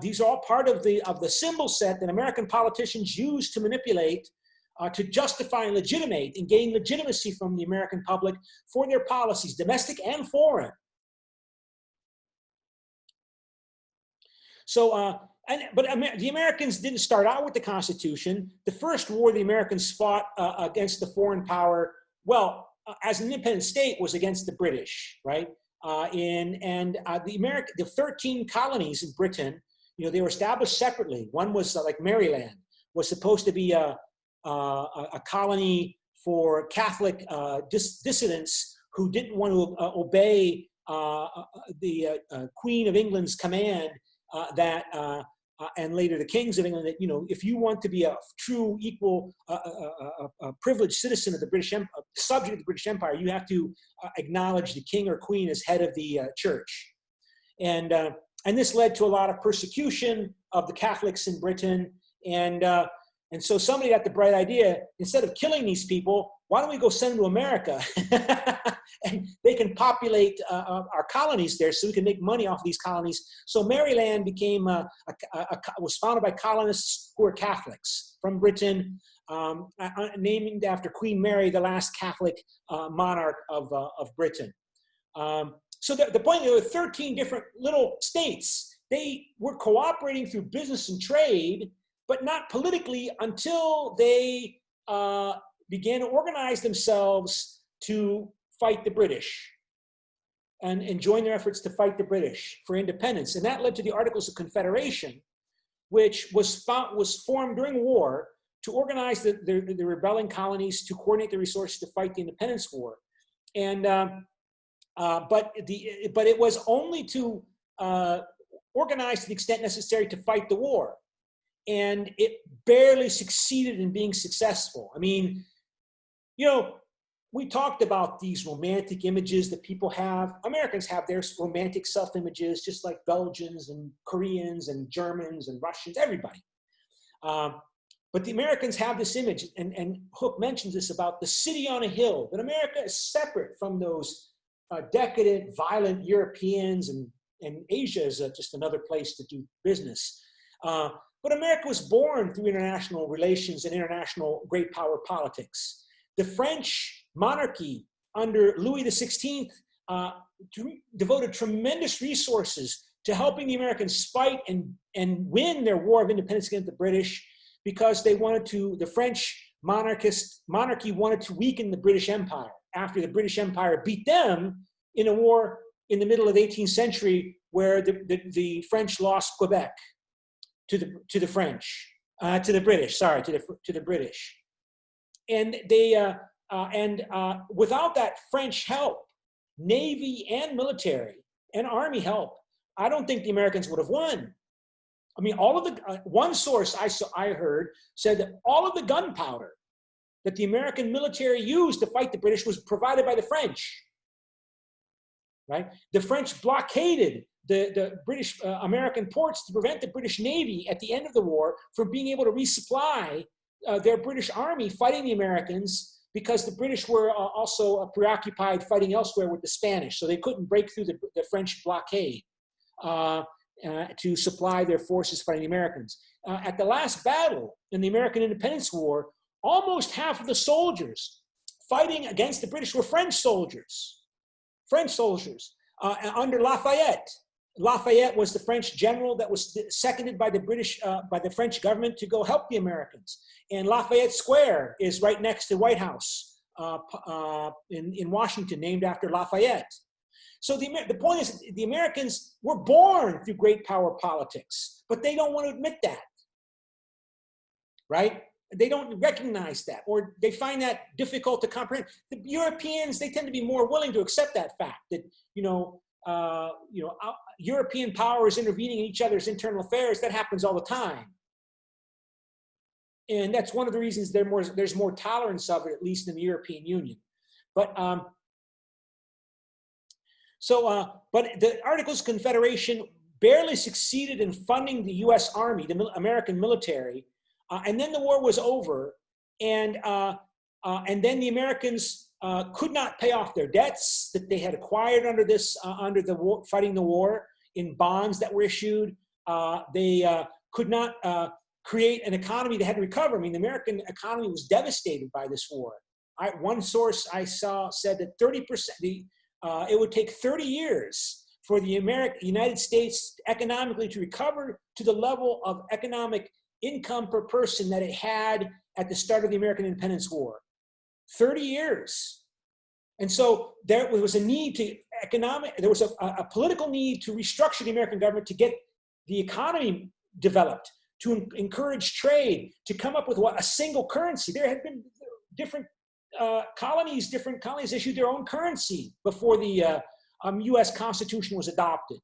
These are all part of the symbol set that American politicians use to manipulate, to justify and legitimate and gain legitimacy from the American public for their policies, domestic and foreign. So, but the Americans didn't start out with the Constitution. The first war the Americans fought against the foreign power, as an independent state, was against the British, right? The 13 colonies in Britain, they were established separately. One was like Maryland, was supposed to be a colony for Catholic dissidents who didn't want to obey the Queen of England's command and later the kings of England, that if you want to be a true, equal, privileged citizen of the British Empire, subject of the British Empire, you have to acknowledge the king or queen as head of the church, and this led to a lot of persecution of the Catholics in Britain, and so somebody got the bright idea, instead of killing these people, why don't we go send them to America? And they can populate our colonies there so we can make money off of these colonies. So Maryland was founded by colonists who were Catholics from Britain, named after Queen Mary, the last Catholic monarch of Britain. So the point, there were 13 different little states. They were cooperating through business and trade, but not politically until they began to organize themselves to fight the British and join their efforts to fight the British for independence. And that led to the Articles of Confederation, which was formed during war to organize the rebelling colonies to coordinate the resources to fight the independence war. And but it was only to organize to the extent necessary to fight the war. And it barely succeeded in being successful. I mean, we talked about these romantic images that people have. Americans have their romantic self-images, just like Belgians and Koreans and Germans and Russians, everybody. But the Americans have this image, and Hook mentions this about the city on a hill, that America is separate from those decadent, violent Europeans, and Asia is just another place to do business. But America was born through international relations and international great power politics. The French monarchy under Louis XVI devoted tremendous resources to helping the Americans fight and win their war of independence against the British, because they wanted to, the French monarchy wanted to weaken the British Empire. after the British Empire beat them in a war in the middle of the 18th century where the French lost Quebec to the French, to the British, sorry, to the British. And without that French help, Navy and military and Army help, I don't think the Americans would have won. I mean, all of the, one source I heard said that all of the gunpowder that the American military used to fight the British was provided by the French, right? The French blockaded the British American ports to prevent the British Navy at the end of the war from being able to resupply their British Army fighting the Americans, because the British were also preoccupied fighting elsewhere with the Spanish, so they couldn't break through the French blockade to supply their forces fighting the Americans. At the last battle in the American Independence War, almost half of the soldiers fighting against the British were French soldiers. Under Lafayette. Lafayette was the French general that was seconded by the French government to go help the Americans. And Lafayette Square is right next to the White House in Washington, named after Lafayette. So the point is, the Americans were born through great power politics, but they don't want to admit that, right? They don't recognize that, or they find that difficult to comprehend. The Europeans, they tend to be more willing to accept that fact that, European powers intervening in each other's internal affairs. That happens all the time. And that's one of the reasons there's more tolerance of it, at least in the European Union. But but the Articles of Confederation barely succeeded in funding the U.S. Army, the American military, and then the war was over, and then the Americans could not pay off their debts that they had acquired under the war, fighting the war, in bonds that were issued. They could not create an economy that had to recover. I mean, the American economy was devastated by this war. One source I saw said that 30%, it would take 30 years for the United States economically to recover to the level of economic income per person that it had at the start of the American Independence War. 30 years. And so there was a need to there was a political need to restructure the American government to get the economy developed, to encourage trade, to come up with a single currency. There had been different colonies issued their own currency before the US Constitution was adopted.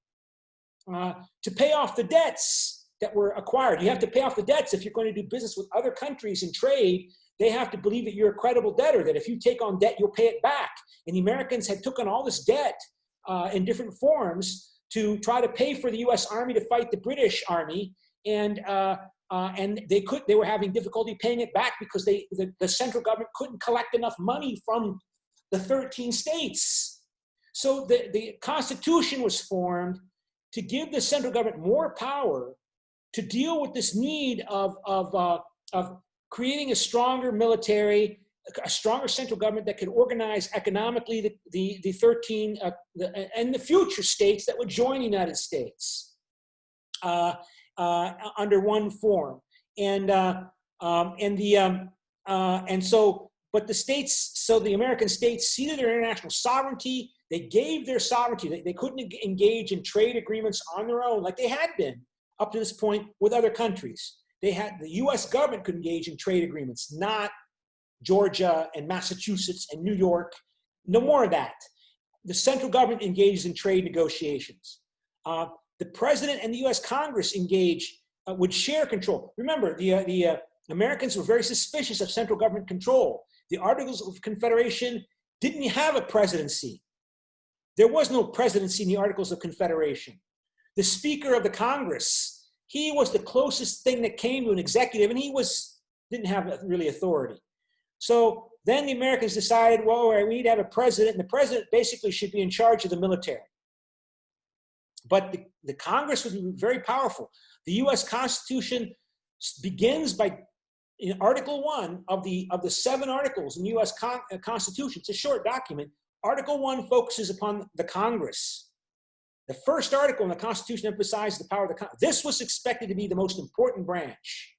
To pay off the debts that were acquired. You have to pay off the debts if you're going to do business with other countries and trade. They have to believe that you're a credible debtor, that if you take on debt, you'll pay it back. And the Americans had taken all this debt in different forms to try to pay for the US Army to fight the British Army. And they were having difficulty paying it back because the central government couldn't collect enough money from the 13 states. So the Constitution was formed to give the central government more power to deal with this need of creating a stronger military, a stronger central government that could organize economically the 13 and the future states that would join the United States under one form. But the states, so the American states ceded their international sovereignty. They gave their sovereignty. They couldn't engage in trade agreements on their own like they had been up to this point with other countries. The US government could engage in trade agreements, not Georgia and Massachusetts and New York. No more of that. The central government engages in trade negotiations. The president and the US Congress would share control. Remember, the Americans were very suspicious of central government control. The Articles of Confederation didn't have a presidency. There was no presidency in the Articles of Confederation. The Speaker of the Congress, he was the closest thing that came to an executive, and he didn't have really authority. So then the Americans decided, well, all right, we need to have a president, and the president basically should be in charge of the military. But the Congress would be very powerful. The US Constitution begins by, in Article 1 of the 7 articles in the US Constitution. It's a short document. Article 1 focuses upon the Congress. The first article in the Constitution emphasizes the power of the Congress. This was expected to be the most important branch.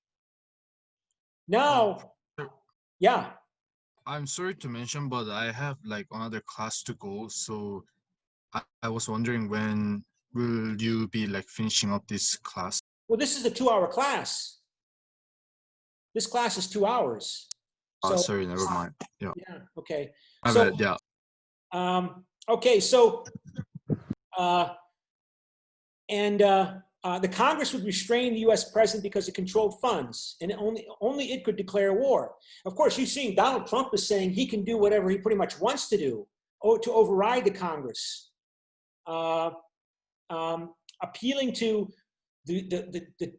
Now, yeah. I'm sorry to mention, but I have like another class to go, so I was wondering when will you be like finishing up this class? Well, this is a 2-hour class. This class is 2 hours. So, Sorry, never mind. Yeah, yeah, okay. my So, bad. Yeah. okay, so, the Congress would restrain the U.S. president because it controlled funds, and only it could declare war. Of course, you've seen Donald Trump is saying he can do whatever he pretty much wants to do to override the Congress, appealing to the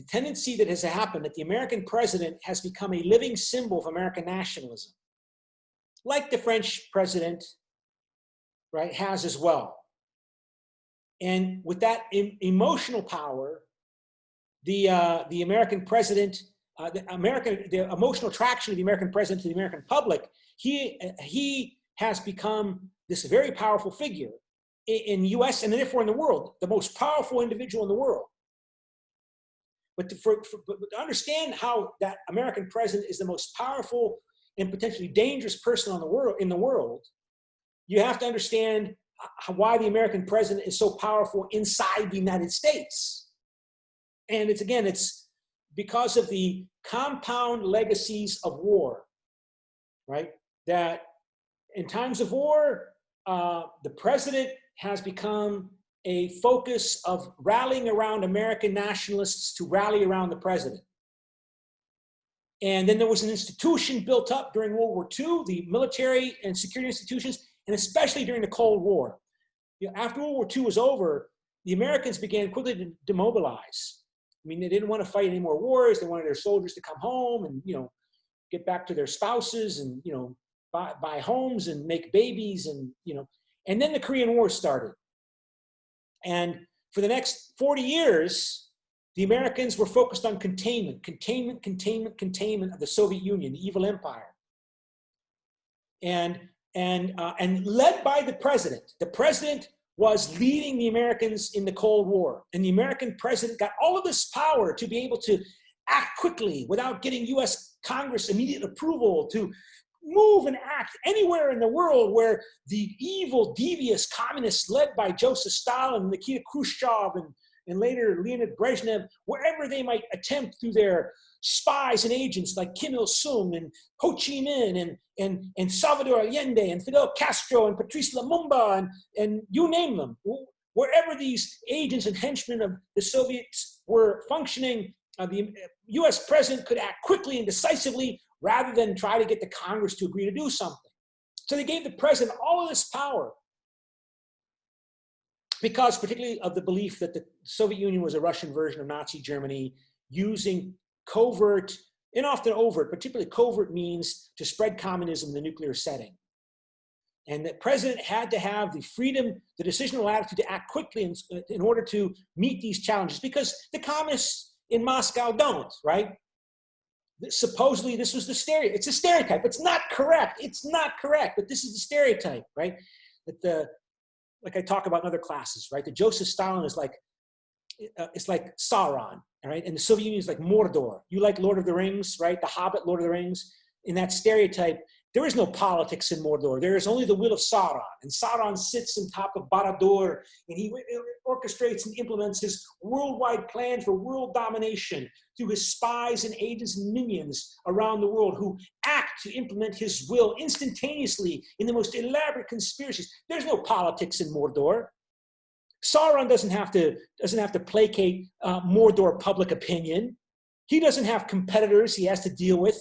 tendency that has happened that the American president has become a living symbol of American nationalism, like the French president, right, has as well. And with that emotional power, the American president, the emotional attraction of the American president to the American public, he has become this very powerful figure in the U.S. and therefore in the world, the most powerful individual in the world. But to understand how that American president is the most powerful and potentially dangerous person in the world, you have to understand why the American president is so powerful inside the United States. And it's because of the compound legacies of war, right? That in times of war, the president has become a focus of rallying around American nationalists to rally around the president. And then there was an institution built up during World War II, the military and security institutions, and especially during the Cold War. You know, after World War II was over, the Americans began quickly to demobilize. I mean, they didn't want to fight any more wars. They wanted their soldiers to come home and, get back to their spouses and, buy homes and make babies and, and then the Korean War started. And for the next 40 years, the Americans were focused on containment of the Soviet Union, the evil empire. And led by the president. The president was leading the Americans in the Cold War. And the American president got all of this power to be able to act quickly without getting US Congress immediate approval, to move and act anywhere in the world where the evil, devious communists led by Joseph Stalin, Nikita Khrushchev, and later Leonid Brezhnev, wherever they might attempt through their spies and agents like Kim Il-sung and Ho Chi Minh and Salvador Allende and Fidel Castro and Patrice Lumumba and you name them. Wherever these agents and henchmen of the Soviets were functioning, the US president could act quickly and decisively rather than try to get the Congress to agree to do something. So they gave the president all of this power because particularly of the belief that the Soviet Union was a Russian version of Nazi Germany, using covert and often overt, particularly covert means to spread communism in the nuclear setting. And the president had to have the freedom, the decisional attitude to act quickly in order to meet these challenges, because the communists in Moscow don't, right? Supposedly this was the stereotype. It's a stereotype. It's not correct. It's not correct, but this is the stereotype, right? That like I talk about in other classes, right? The Joseph Stalin is like, it's like Sauron, all right? And the Soviet Union is like Mordor. You like Lord of the Rings, right? The Hobbit, Lord of the Rings. In that stereotype, there is no politics in Mordor. There is only the will of Sauron. And Sauron sits on top of Barad-dûr, and he orchestrates and implements his worldwide plan for world domination through his spies and agents and minions around the world who act to implement his will instantaneously in the most elaborate conspiracies. There's no politics in Mordor. Sauron doesn't have to placate Mordor public opinion. He doesn't have competitors he has to deal with.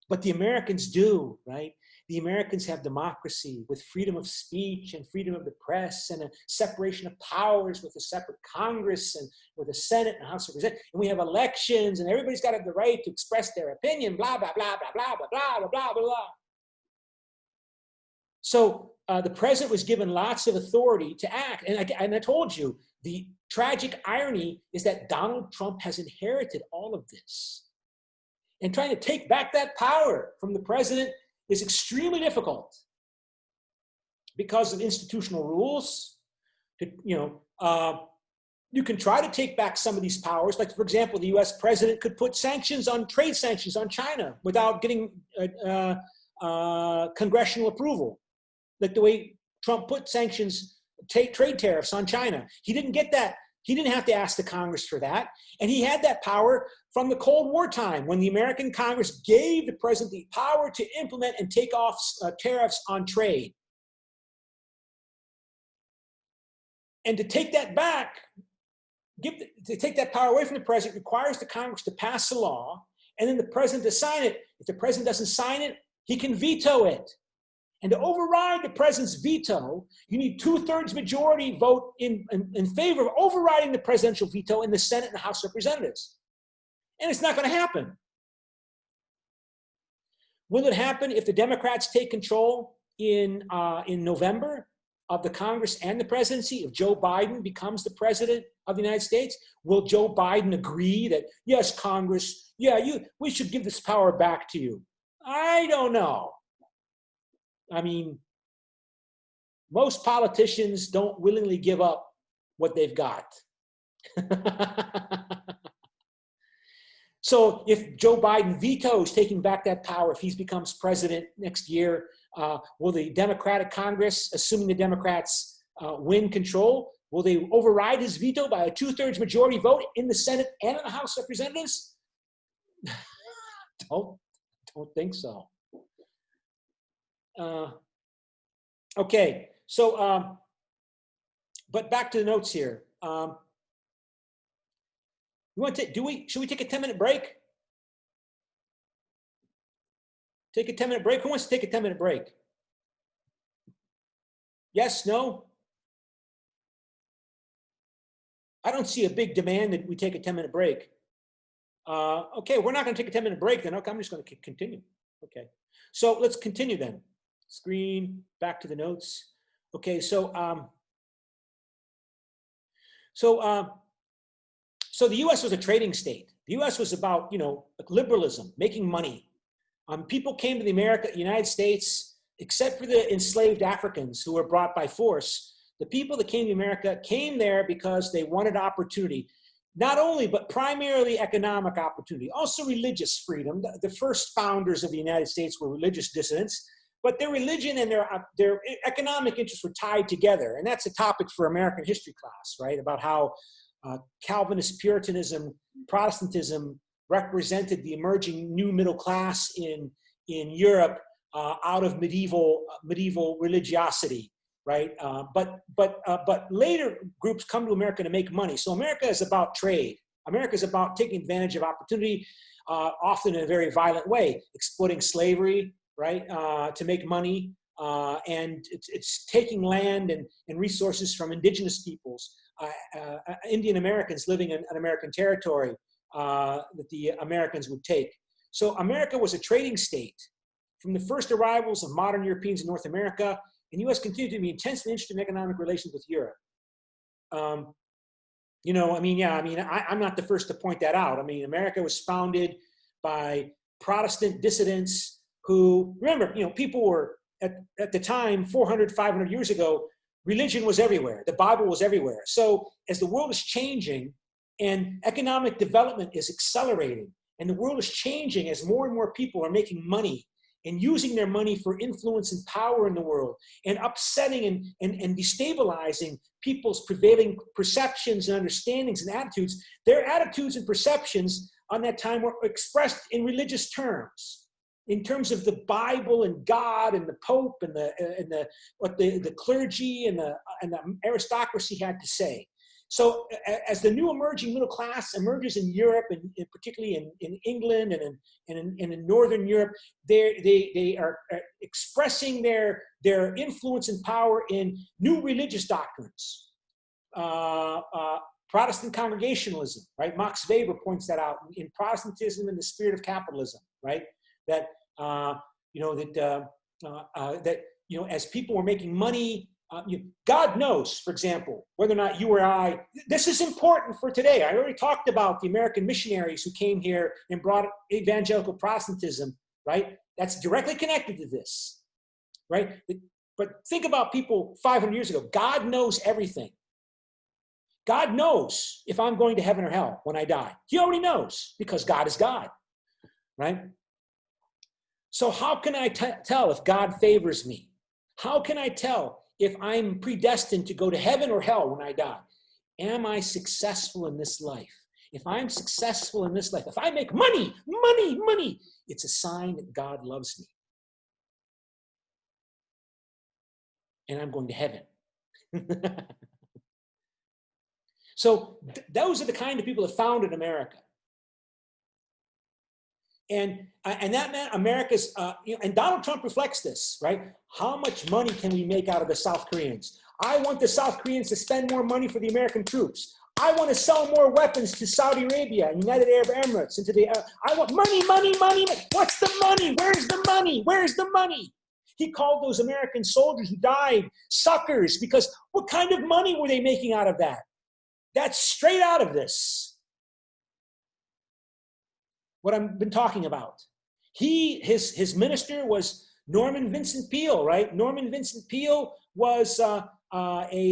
But the Americans do, right? The Americans have democracy with freedom of speech and freedom of the press and a separation of powers with a separate Congress and with a Senate and House of Representatives. And we have elections and everybody's got the right to express their opinion, blah, blah, blah, blah, blah, blah, blah, blah, blah, blah, blah. So the president was given lots of authority to act. And I told you, the tragic irony is that Donald Trump has inherited all of this. And trying to take back that power from the president is extremely difficult because of institutional rules. You can try to take back some of these powers. Like, for example, the US president could put trade sanctions on China without getting congressional approval. Like the way Trump put trade tariffs on China. He didn't get that. He didn't have to ask the Congress for that. And he had that power from the Cold War time when the American Congress gave the president the power to implement and take off tariffs on trade. And to take that back, to take that power away from the president requires the Congress to pass a law and then the president to sign it. If the president doesn't sign it, he can veto it. And to override the president's veto, you need 2/3 majority vote in favor of overriding the presidential veto in the Senate and the House of Representatives. And it's not going to happen. Will it happen if the Democrats take control in November of the Congress and the presidency? If Joe Biden becomes the president of the United States, will Joe Biden agree that, yes, Congress, we should give this power back to you? I don't know. I mean, most politicians don't willingly give up what they've got. So if Joe Biden vetoes taking back that power, if he becomes president next year, will the Democratic Congress, assuming the Democrats win control, will they override his veto by a 2/3 majority vote in the Senate and in the House of Representatives? Don't think so. Okay, so, but back to the notes here. Should we take a 10-minute break? Take a 10-minute break? Who wants to take a 10-minute break? Yes, no? I don't see a big demand that we take a 10-minute break. Okay, we're not going to take a 10-minute break then. Okay, I'm just going to continue. Okay, so let's continue then. Screen, back to the notes. Okay, so the U.S. was a trading state. The U.S. was about, liberalism, making money. People came to the United States, except for the enslaved Africans who were brought by force. The people that came to America came there because they wanted opportunity. Not only, but primarily economic opportunity, also religious freedom. The first founders of the United States were religious dissidents, but their religion and their economic interests were tied together. And that's a topic for American history class, right? About how Calvinist Puritanism, Protestantism represented the emerging new middle class in Europe out of medieval religiosity, right? But later groups come to America to make money. So America is about trade. America is about taking advantage of opportunity, often in a very violent way, exploiting slavery, right, to make money, and it's taking land and resources from indigenous peoples, Indian Americans living in American territory that the Americans would take. So America was a trading state. From the first arrivals of modern Europeans in North America, and the U.S. continued to be intensely interested in economic relations with Europe. I'm not the first to point that out. I mean, America was founded by Protestant dissidents who, remember, people were, at the time, 400, 500 years ago, religion was everywhere. The Bible was everywhere. So as the world is changing and economic development is accelerating, and the world is changing as more and more people are making money and using their money for influence and power in the world, and upsetting and destabilizing people's prevailing perceptions and understandings and attitudes, their attitudes and perceptions on that time were expressed in religious terms, in terms of the Bible and God and the Pope and what the clergy and the aristocracy had to say. So as the new emerging middle class emerges in Europe, and particularly in England and in Northern Europe, they are expressing their influence and power in new religious doctrines. Protestant Congregationalism, right? Max Weber points that out in Protestantism and the Spirit of Capitalism, right? That as people were making money, God knows, for example, whether or not you or I, this is important for today. I already talked about the American missionaries who came here and brought evangelical Protestantism, right? That's directly connected to this, right? But think about people 500 years ago. God knows everything. God knows if I'm going to heaven or hell when I die. He already knows because God is God, right? So how can I tell if God favors me? How can I tell if I'm predestined to go to heaven or hell when I die? Am I successful in this life? If I'm successful in this life, if I make money, it's a sign that God loves me. And I'm going to heaven. So those are the kind of people that founded America. And that meant America's, and Donald Trump reflects this, right? How much money can we make out of the South Koreans? I want the South Koreans to spend more money for the American troops. I want to sell more weapons to Saudi Arabia and United Arab Emirates. I want money. What's the money? Where's the money? Where's the money? He called those American soldiers who died suckers because what kind of money were they making out of that? That's straight out of this. What I've been talking about. His minister was Norman Vincent Peale, right? Norman Vincent Peale was a Moksa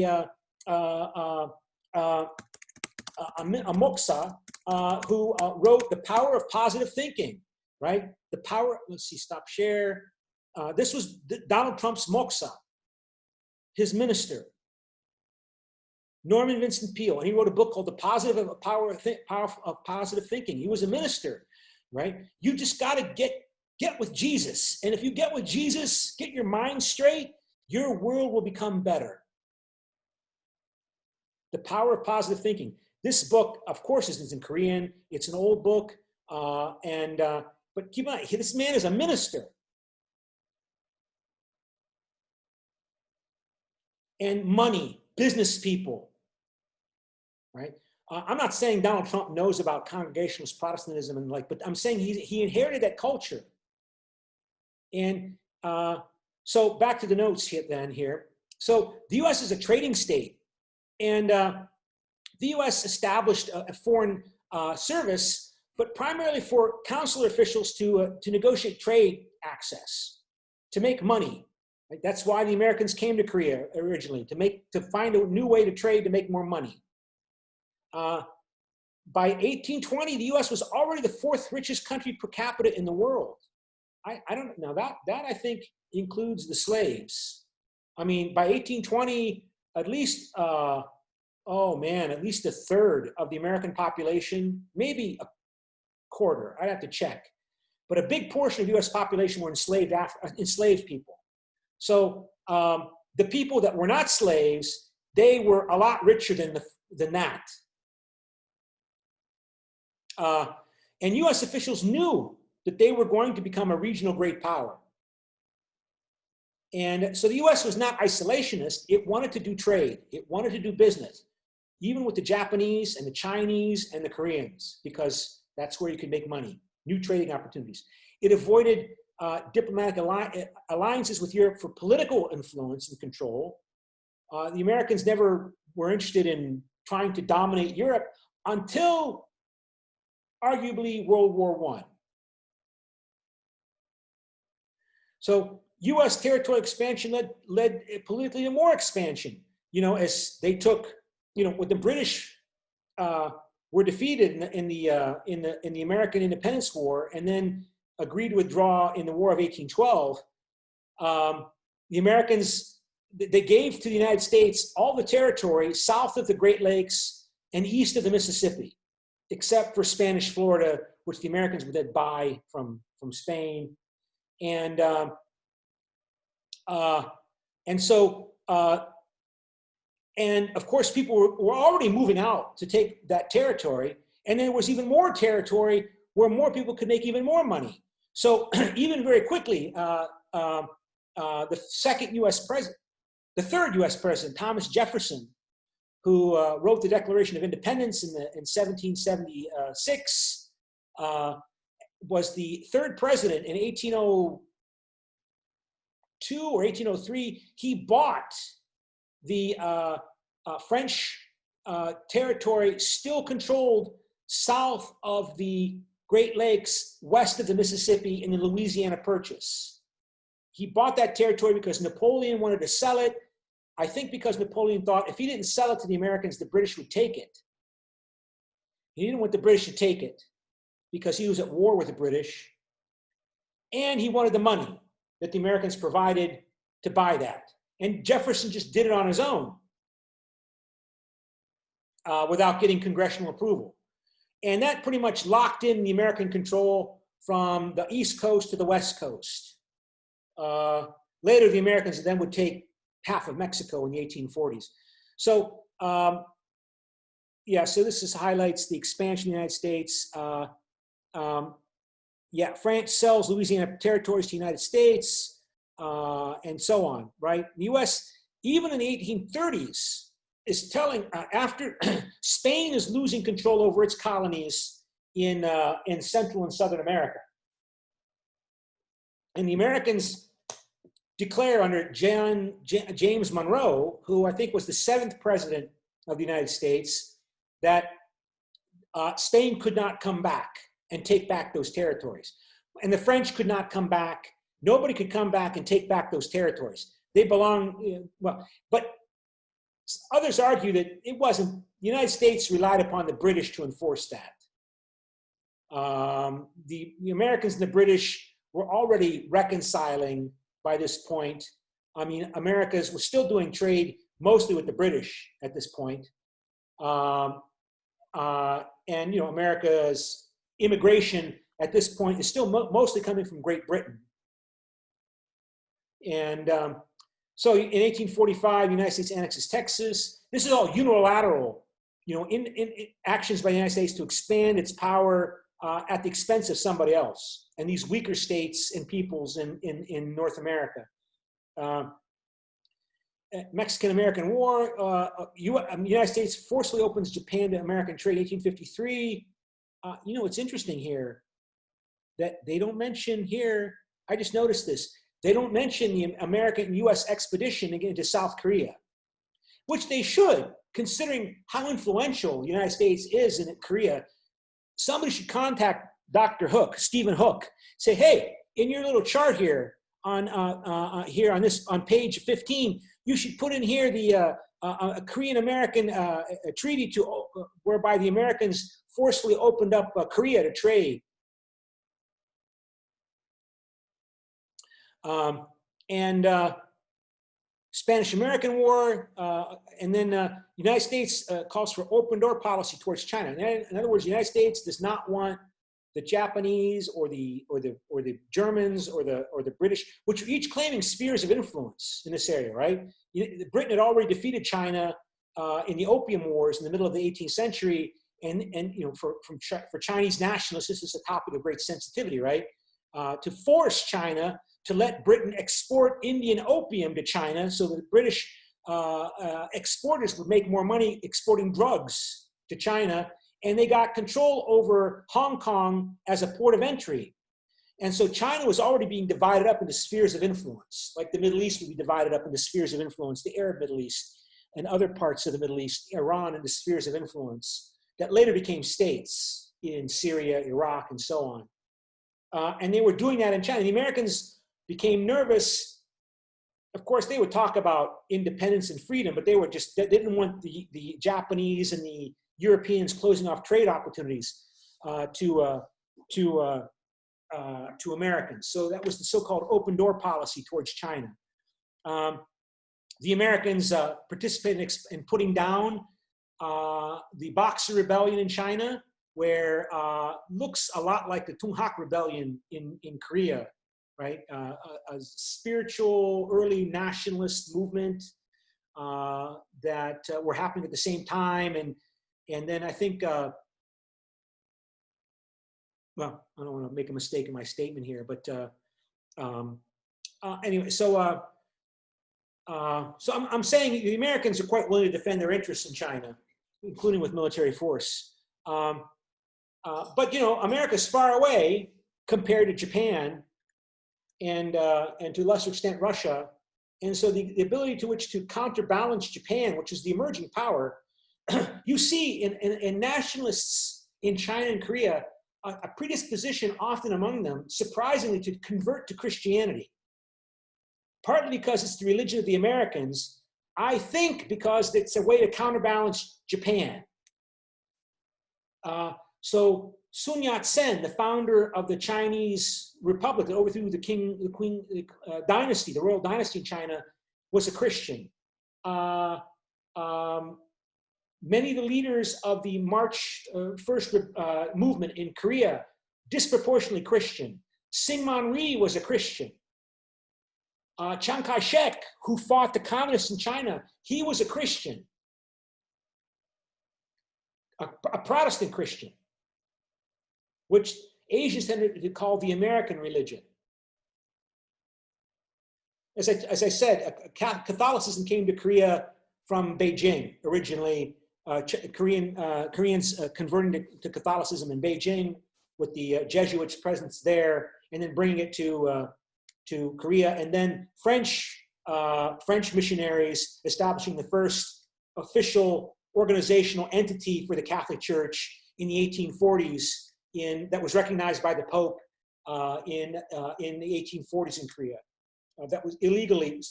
who wrote The Power of Positive Thinking, right? The power, let's see, stop share. This was Donald Trump's Moksa, his minister, Norman Vincent Peale, and he wrote a book called The Power of Positive Thinking. He was a minister, right? You just got to get with Jesus. And if you get with Jesus, get your mind straight, your world will become better. The Power of Positive Thinking. This book, of course, is in Korean. It's an old book. But keep in mind, this man is a minister. And money, business people, right? I'm not saying Donald Trump knows about Congregationalist Protestantism but I'm saying he inherited that culture. And so back to the notes here. So the U.S. is a trading state, and the U.S. established a foreign service, but primarily for consular officials to negotiate trade access, to make money. Right? That's why the Americans came to Korea originally, to find a new way to trade to make more money. By 1820, the U.S. was already the fourth richest country per capita in the world. I don't know, that I think includes the slaves. I mean, by 1820, at least, at least a third of the American population, maybe a quarter, I'd have to check. But a big portion of the U.S. population were enslaved people. So the people that were not slaves, they were a lot richer than that. And U.S. officials knew that they were going to become a regional great power. And so the U.S. was not isolationist. It wanted to do trade. It wanted to do business, even with the Japanese and the Chinese and the Koreans, because that's where you could make money, new trading opportunities. It avoided diplomatic alliances with Europe for political influence and control. The Americans never were interested in trying to dominate Europe until arguably World War I. So U.S. territorial expansion led politically to more expansion, as they took, when the British were defeated in the American Independence War and then agreed to withdraw in the War of 1812, the Americans, they gave to the United States all the territory south of the Great Lakes and east of the Mississippi, except for Spanish Florida, which the Americans would then buy from Spain. And of course, people were already moving out to take that territory. And there was even more territory where more people could make even more money. So even very quickly, the third U.S. president, Thomas Jefferson, who wrote the Declaration of Independence in 1776, was the third president in 1802 or 1803. He bought the French territory still controlled south of the Great Lakes, west of the Mississippi in the Louisiana Purchase. He bought that territory because Napoleon wanted to sell it. I think because Napoleon thought if he didn't sell it to the Americans, the British would take it. He didn't want the British to take it because he was at war with the British, and he wanted the money that the Americans provided to buy that. And Jefferson just did it on his own without getting congressional approval. And that pretty much locked in the American control from the East Coast to the West Coast. Later, the Americans then would take half of Mexico in the 1840s. So, yeah, so this highlights the expansion of the United States. Yeah, France sells Louisiana territories to the United States, and so on, right? The U.S., even in the 1830s, is telling, after Spain is losing control over its colonies in Central and Southern America. And the Americans declare under James Monroe, who I think was the 7th president of the United States, that Spain could not come back and take back those territories. And the French could not come back. Nobody could come back and take back those territories. They belong, well, but others argue that it wasn't, the United States relied upon the British to enforce that. The Americans and the British were already reconciling by this point. I mean, Americas was still doing trade mostly with the British at this point. And, you know, America's immigration at this point is still mostly coming from Great Britain. And so in 1845, the United States annexes Texas. This is all unilateral, you know, in actions by the United States to expand its power at the expense of somebody else. And these weaker states and peoples in North America. Mexican-American War, United States forcibly opens Japan to American trade, 1853. You know, it's interesting here that they don't mention here, I just noticed this, they don't mention the American U.S. expedition into South Korea, which they should, considering how influential the United States is in Korea. Somebody should contact Dr. Hook, Stephen Hook, say, hey, in your little chart here on page 15, you should put in here the Korean-American treaty whereby the Americans forcefully opened up Korea to trade. Spanish-American War, and then United States calls for open door policy towards China. In other words, the United States does not want the Japanese or the Germans or the British, which are each claiming spheres of influence in this area, right? Britain had already defeated China in the Opium Wars in the middle of the 18th century, and you know, for Chinese nationalists, this is a topic of great sensitivity, right? To force China to let Britain export Indian opium to China so that British exporters would make more money exporting drugs to China, and they got control over Hong Kong as a port of entry. And so China was already being divided up into spheres of influence, like the Middle East would be divided up into spheres of influence, the Arab Middle East and other parts of the Middle East, Iran, into spheres of influence that later became states in Syria, Iraq, and so on. And they were doing that in China. The Americans became nervous. Of course, they would talk about independence and freedom, but they didn't want the Japanese and the Europeans closing off trade opportunities to Americans. So that was the so-called open door policy towards China. The Americans participated in putting down the Boxer Rebellion in China, where looks a lot like the Tunghak Rebellion in Korea, right? A spiritual early nationalist movement that were happening at the same time. And then I think, well, I don't want to make a mistake in my statement here, but anyway, so I'm saying the Americans are quite willing to defend their interests in China, including with military force. But, you know, America's far away compared to Japan and to a lesser extent Russia. And so the ability to which to counterbalance Japan, which is the emerging power, you see in nationalists in China and Korea, a predisposition often among them, surprisingly, to convert to Christianity. Partly because it's the religion of the Americans, I think because it's a way to counterbalance Japan. So Sun Yat-sen, the founder of the Chinese Republic that overthrew the Queen dynasty, the royal dynasty in China, was a Christian. Many of the leaders of the March First movement in Korea, disproportionately Christian. Syngman Rhee was a Christian. Chiang Kai-shek, who fought the communists in China, he was a Christian, a Protestant Christian, which Asians tended to call the American religion. As I said, Catholicism came to Korea from Beijing originally. Koreans converting to Catholicism in Beijing with the Jesuits' presence there, and then bringing it to Korea, and then French missionaries establishing the first official organizational entity for the Catholic Church in the 1840s, that was recognized by the Pope in the 1840s in Korea. That was illegally,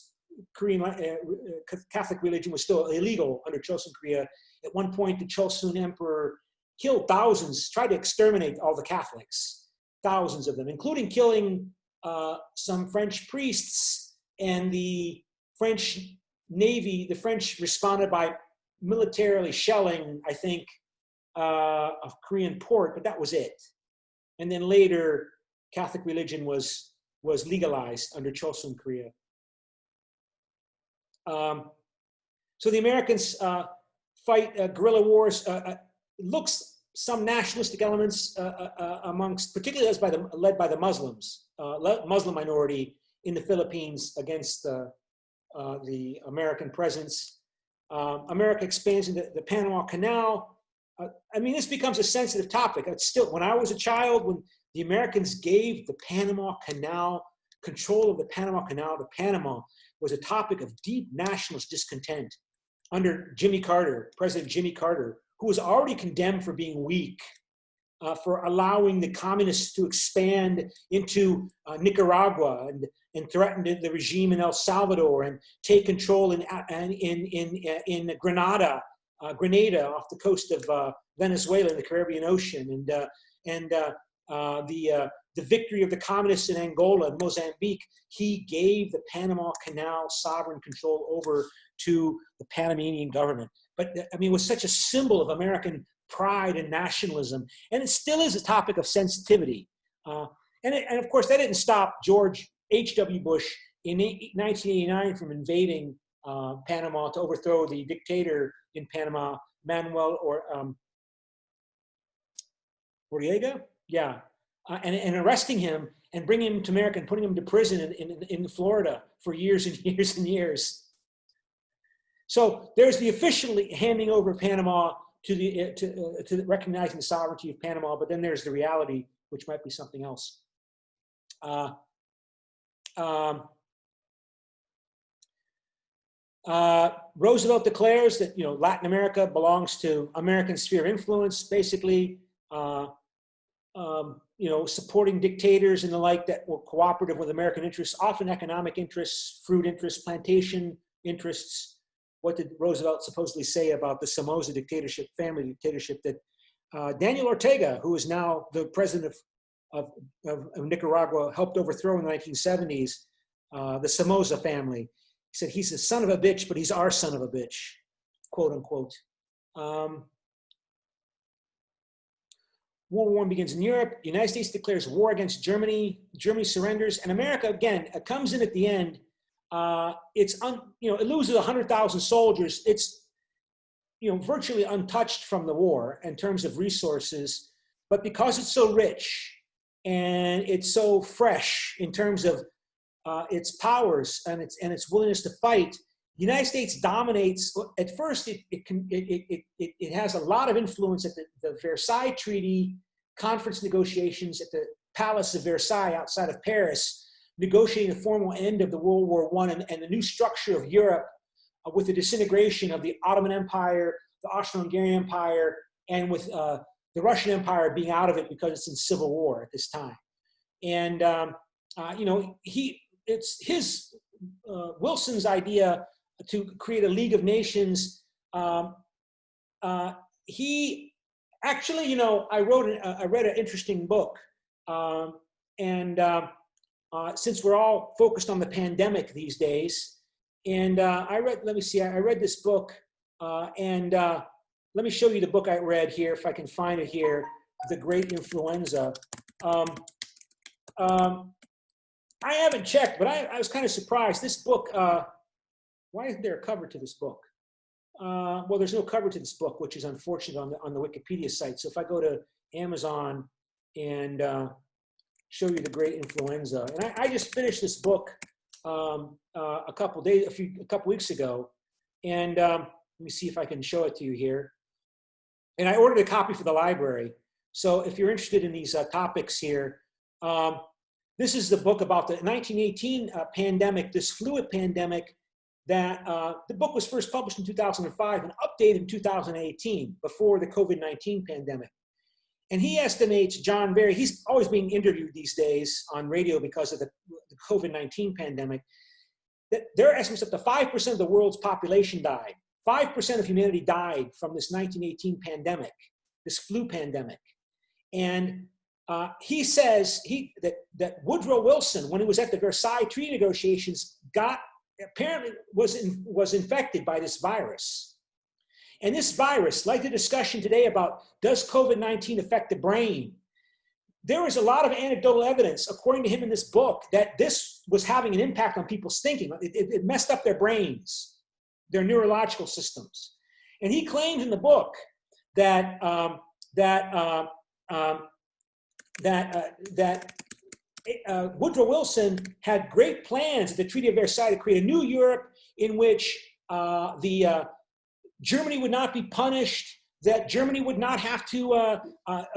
Korean Catholic religion was still illegal under Chosun Korea. At one point, the Chosun Emperor killed thousands, tried to exterminate all the Catholics, thousands of them, including killing some French priests, and the French Navy, the French responded by militarily shelling, I think, a Korean port, but that was it. And then later, Catholic religion was legalized under Chosun Korea. So the Americans fight guerrilla wars. Looks some nationalistic elements amongst, particularly led by the Muslims, Muslim minority in the Philippines against the American presence. America expands into the Panama Canal. I mean, this becomes a sensitive topic. It's still, when I was a child, when the Americans gave the Panama Canal, control of the Panama Canal to Panama, was a topic of deep nationalist discontent under Jimmy Carter, President Jimmy Carter, who was already condemned for being weak, for allowing the communists to expand into Nicaragua and threatened the regime in El Salvador and take control in Grenada off the coast of Venezuela in the Caribbean Ocean, and the victory of the communists in Angola and Mozambique. He gave the Panama Canal sovereign control over to the Panamanian government. But I mean, it was such a symbol of American pride and nationalism, and it still is a topic of sensitivity. And of course, that didn't stop George H.W. Bush in 1989 from invading Panama to overthrow the dictator in Panama, Manuel Noriega, yeah, and arresting him and bringing him to America and putting him to prison in Florida for years and years and years. So there's the officially handing over Panama to recognizing the sovereignty of Panama, but then there's the reality, which might be something else. Roosevelt declares that Latin America belongs to American sphere of influence, basically. Supporting dictators and the like that were cooperative with American interests, often economic interests, fruit interests, plantation interests. What did Roosevelt supposedly say about the Somoza dictatorship, family dictatorship, that Daniel Ortega, who is now the president of Nicaragua, helped overthrow in the 1970s, the Somoza family? He said, he's the son of a bitch, but he's our son of a bitch, quote unquote. World War I begins in Europe. The United States declares war against Germany. Germany surrenders, and America again comes in at the end. It loses 100,000 soldiers. It's virtually untouched from the war in terms of resources, but because it's so rich and it's so fresh in terms of its powers and its willingness to fight, the United States dominates. At first, it has a lot of influence at the Versailles Treaty conference negotiations at the Palace of Versailles outside of Paris, negotiating the formal end of the World War I and the new structure of Europe with the disintegration of the Ottoman Empire, the Austro-Hungarian Empire, and with the Russian Empire being out of it because it's in civil war at this time. And it's Wilson's idea to create a League of Nations. He actually, you know, I read an interesting book, since we're all focused on the pandemic these days, and I read this book, let me show you the book I read here, if I can find it here, The Great Influenza. I haven't checked, but I was kind of surprised. This book, why isn't there a cover to this book? Well, there's no cover to this book, which is unfortunate on the Wikipedia site. So if I go to Amazon and show you The Great Influenza, and I just finished this book a couple weeks ago, and let me see if I can show it to you here. And I ordered a copy for the library. So if you're interested in these topics here, this is the book about the 1918 pandemic, this fluid pandemic that the book was first published in 2005 and updated in 2018 before the COVID-19 pandemic. And he estimates, John Barry, he's always being interviewed these days on radio because of the COVID-19 pandemic, that their estimates up to 5% of the world's population died. 5% of humanity died from this 1918 pandemic, this flu pandemic. And he says that Woodrow Wilson, when he was at the Versailles Treaty negotiations, apparently was infected by this virus. And this virus, like the discussion today about does COVID-19 affect the brain, there is a lot of anecdotal evidence, according to him in this book, that this was having an impact on people's thinking. It messed up their brains, their neurological systems. And he claims in the book that Woodrow Wilson had great plans at the Treaty of Versailles to create a new Europe in which Germany would not be punished, that Germany would not have to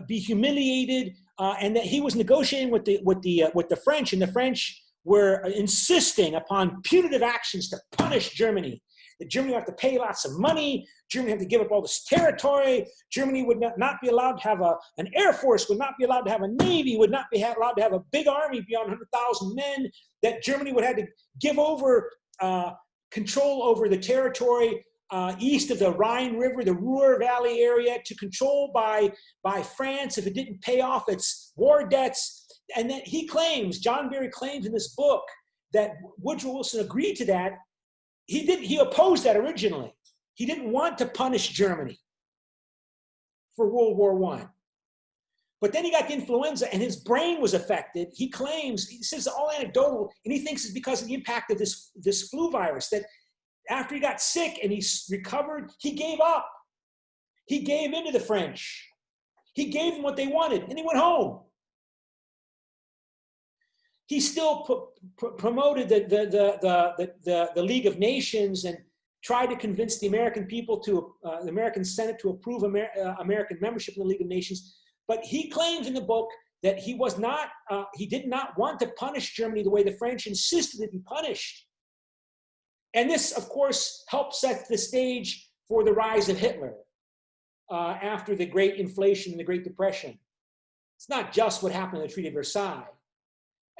be humiliated, and that he was negotiating with the French, and the French were insisting upon punitive actions to punish Germany. That Germany would have to pay lots of money, Germany would have to give up all this territory, Germany would not be allowed to have an air force, would not be allowed to have a navy, would not be allowed to have a big army beyond 100,000 men, that Germany would have to give over control over the territory east of the Rhine River, the Ruhr Valley area, to control by France if it didn't pay off its war debts. And then he claims, John Barry claims in this book, that Woodrow Wilson agreed to that. He opposed that originally. He didn't want to punish Germany for World War I. But then he got the influenza and his brain was affected. He claims, he says all anecdotal, and he thinks it's because of the impact of this flu virus, that after he got sick and he recovered, he gave up. He gave in to the French. He gave them what they wanted and he went home. He still promoted the League of Nations and tried to convince the American people the American Senate to approve American membership in the League of Nations. But he claims in the book that he did not want to punish Germany the way the French insisted it be punished. And this, of course, helped set the stage for the rise of Hitler after the Great Inflation and the Great Depression. It's not just what happened in the Treaty of Versailles.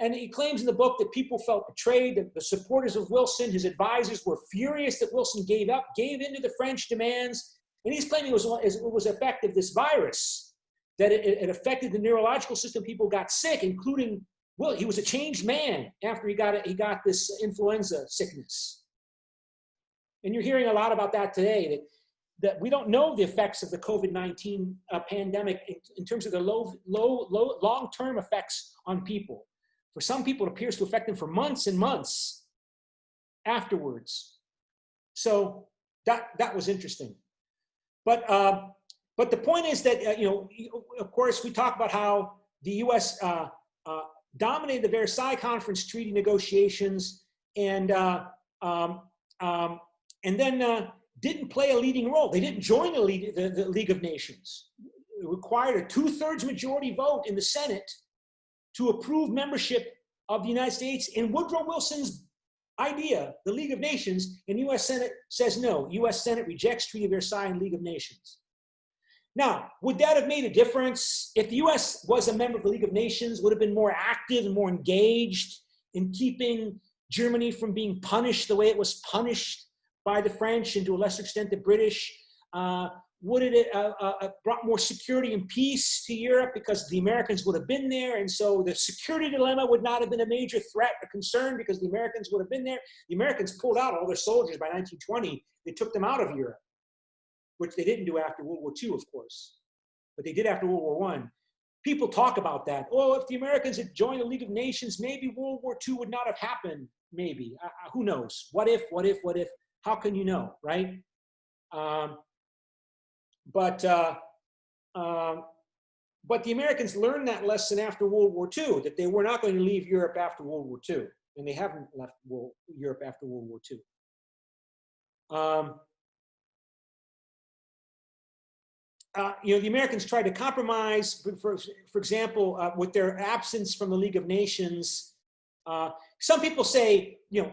And he claims in the book that people felt betrayed, that the supporters of Wilson, his advisors, were furious that Wilson gave in to the French demands. And he's claiming it was effective, this virus, that it affected the neurological system. People got sick, including, well, he was a changed man after he got this influenza sickness. And you're hearing a lot about that today, that we don't know the effects of the COVID-19 pandemic in terms of the long-term effects on people. For some people, it appears to affect them for months and months afterwards. So that was interesting. But the point is that, of course, we talk about how the U.S. Dominated the Versailles Conference treaty negotiations and then didn't play a leading role. They didn't join the League of Nations. It required a 2/3 majority vote in the Senate to approve membership of the United States in Woodrow Wilson's idea, the League of Nations, and the U.S. Senate says no. U.S. Senate rejects Treaty of Versailles and League of Nations. Now, would that have made a difference? If the U.S. was a member of the League of Nations, would have been more active and more engaged in keeping Germany from being punished the way it was punished by the French and to a lesser extent the British? Would it brought more security and peace to Europe because the Americans would have been there, and so the security dilemma would not have been a major threat or concern because the Americans would have been there? The Americans pulled out all their soldiers by 1920. They took them out of Europe, which they didn't do after World War II, of course, but they did after World War I. People talk about that. Oh, if the Americans had joined the League of Nations, maybe World War II would not have happened. Maybe. Who knows? What if? How can you know, right? But the Americans learned that lesson after World War II, that they were not going to leave Europe after World War II, and they haven't left Europe after World War II. The Americans tried to compromise, for example, with their absence from the League of Nations. Some people say, there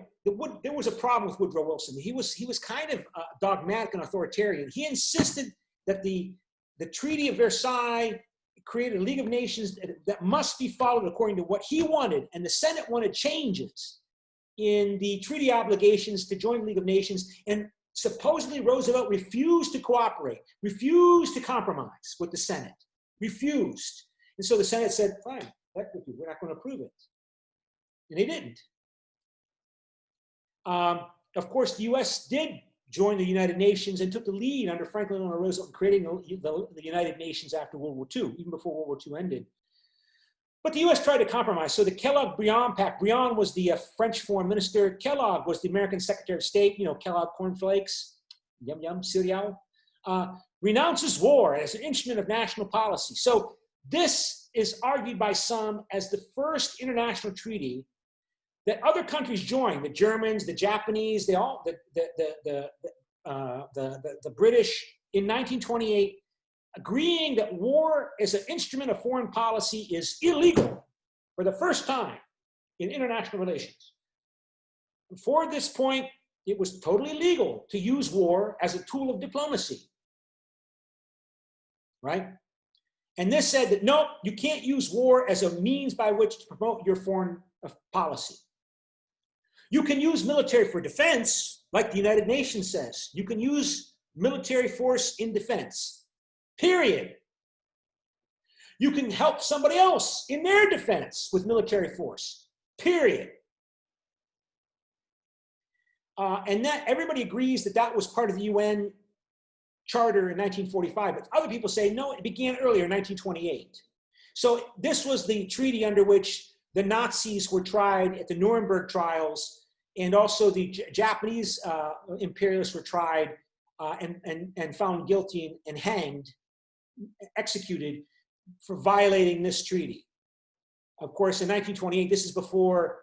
was a problem with Woodrow Wilson. He was kind of dogmatic and authoritarian. He insisted that the Treaty of Versailles created a League of Nations that must be followed according to what he wanted, and the Senate wanted changes in the treaty obligations to join the League of Nations, and supposedly Roosevelt refused to cooperate, refused to compromise with the Senate, refused. And so the Senate said, fine, we're not going to approve it. And they didn't. Of course, the US did join the United Nations and took the lead under Franklin Delano Roosevelt in creating the United Nations after World War II, even before World War II ended. But the US tried to compromise. So the Kellogg-Briand Pact, Briand was the French foreign minister, Kellogg was the American Secretary of State, Kellogg cornflakes, yum yum, cereal, renounces war as an instrument of national policy. So this is argued by some as the first international treaty that other countries joined, the Germans, the Japanese, the British in 1928, agreeing that war as an instrument of foreign policy is illegal for the first time in international relations. Before this point, it was totally legal to use war as a tool of diplomacy, right? And this said that, no, you can't use war as a means by which to promote your foreign policy. You can use military for defense, like the United Nations says. You can use military force in defense, period. You can help somebody else in their defense with military force, period. And that everybody agrees that that was part of the UN Charter in 1945, but other people say, no, it began earlier, in 1928. So this was the treaty under which the Nazis were tried at the Nuremberg trials, and also the Japanese imperialists were tried and found guilty and hanged, executed for violating this treaty. Of course, in 1928, this is before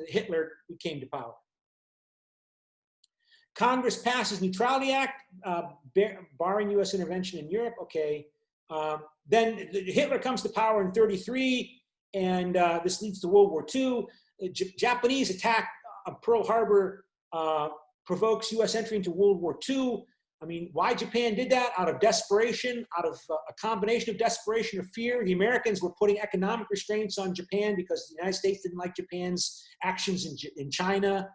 Hitler came to power. Congress passes Neutrality Act, barring U.S. intervention in Europe. Okay. Then Hitler comes to power in 1933, and this leads to World War II. The Japanese attack Pearl Harbor provokes U.S. entry into World War II. I mean, why Japan did that? Out of desperation, out of a combination of desperation or fear. The Americans were putting economic restraints on Japan because the United States didn't like Japan's actions in China,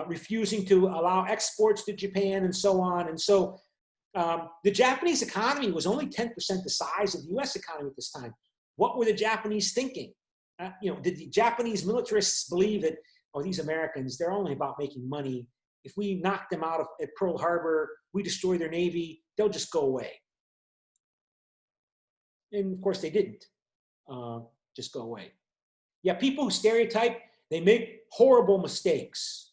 refusing to allow exports to Japan and so on. And so the Japanese economy was only 10% the size of the US economy at this time. What were the Japanese thinking? Did the Japanese militarists believe that, oh, these Americans, they're only about making money. If we knock them out at Pearl Harbor, we destroy their navy, they'll just go away. And of course they didn't just go away. Yeah, people who stereotype, they make horrible mistakes.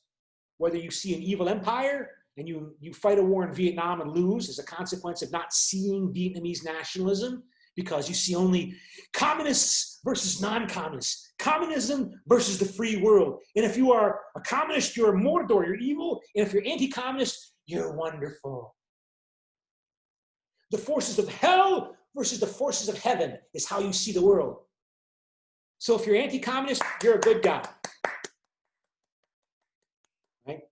Whether you see an evil empire and you fight a war in Vietnam and lose as a consequence of not seeing Vietnamese nationalism, because you see only communists versus non-communists, communism versus the free world. And if you are a communist, you're a Mordor, you're evil. And if you're anti-communist, you're wonderful. The forces of hell versus the forces of heaven is how you see the world. So if you're anti-communist, you're a good guy. Right?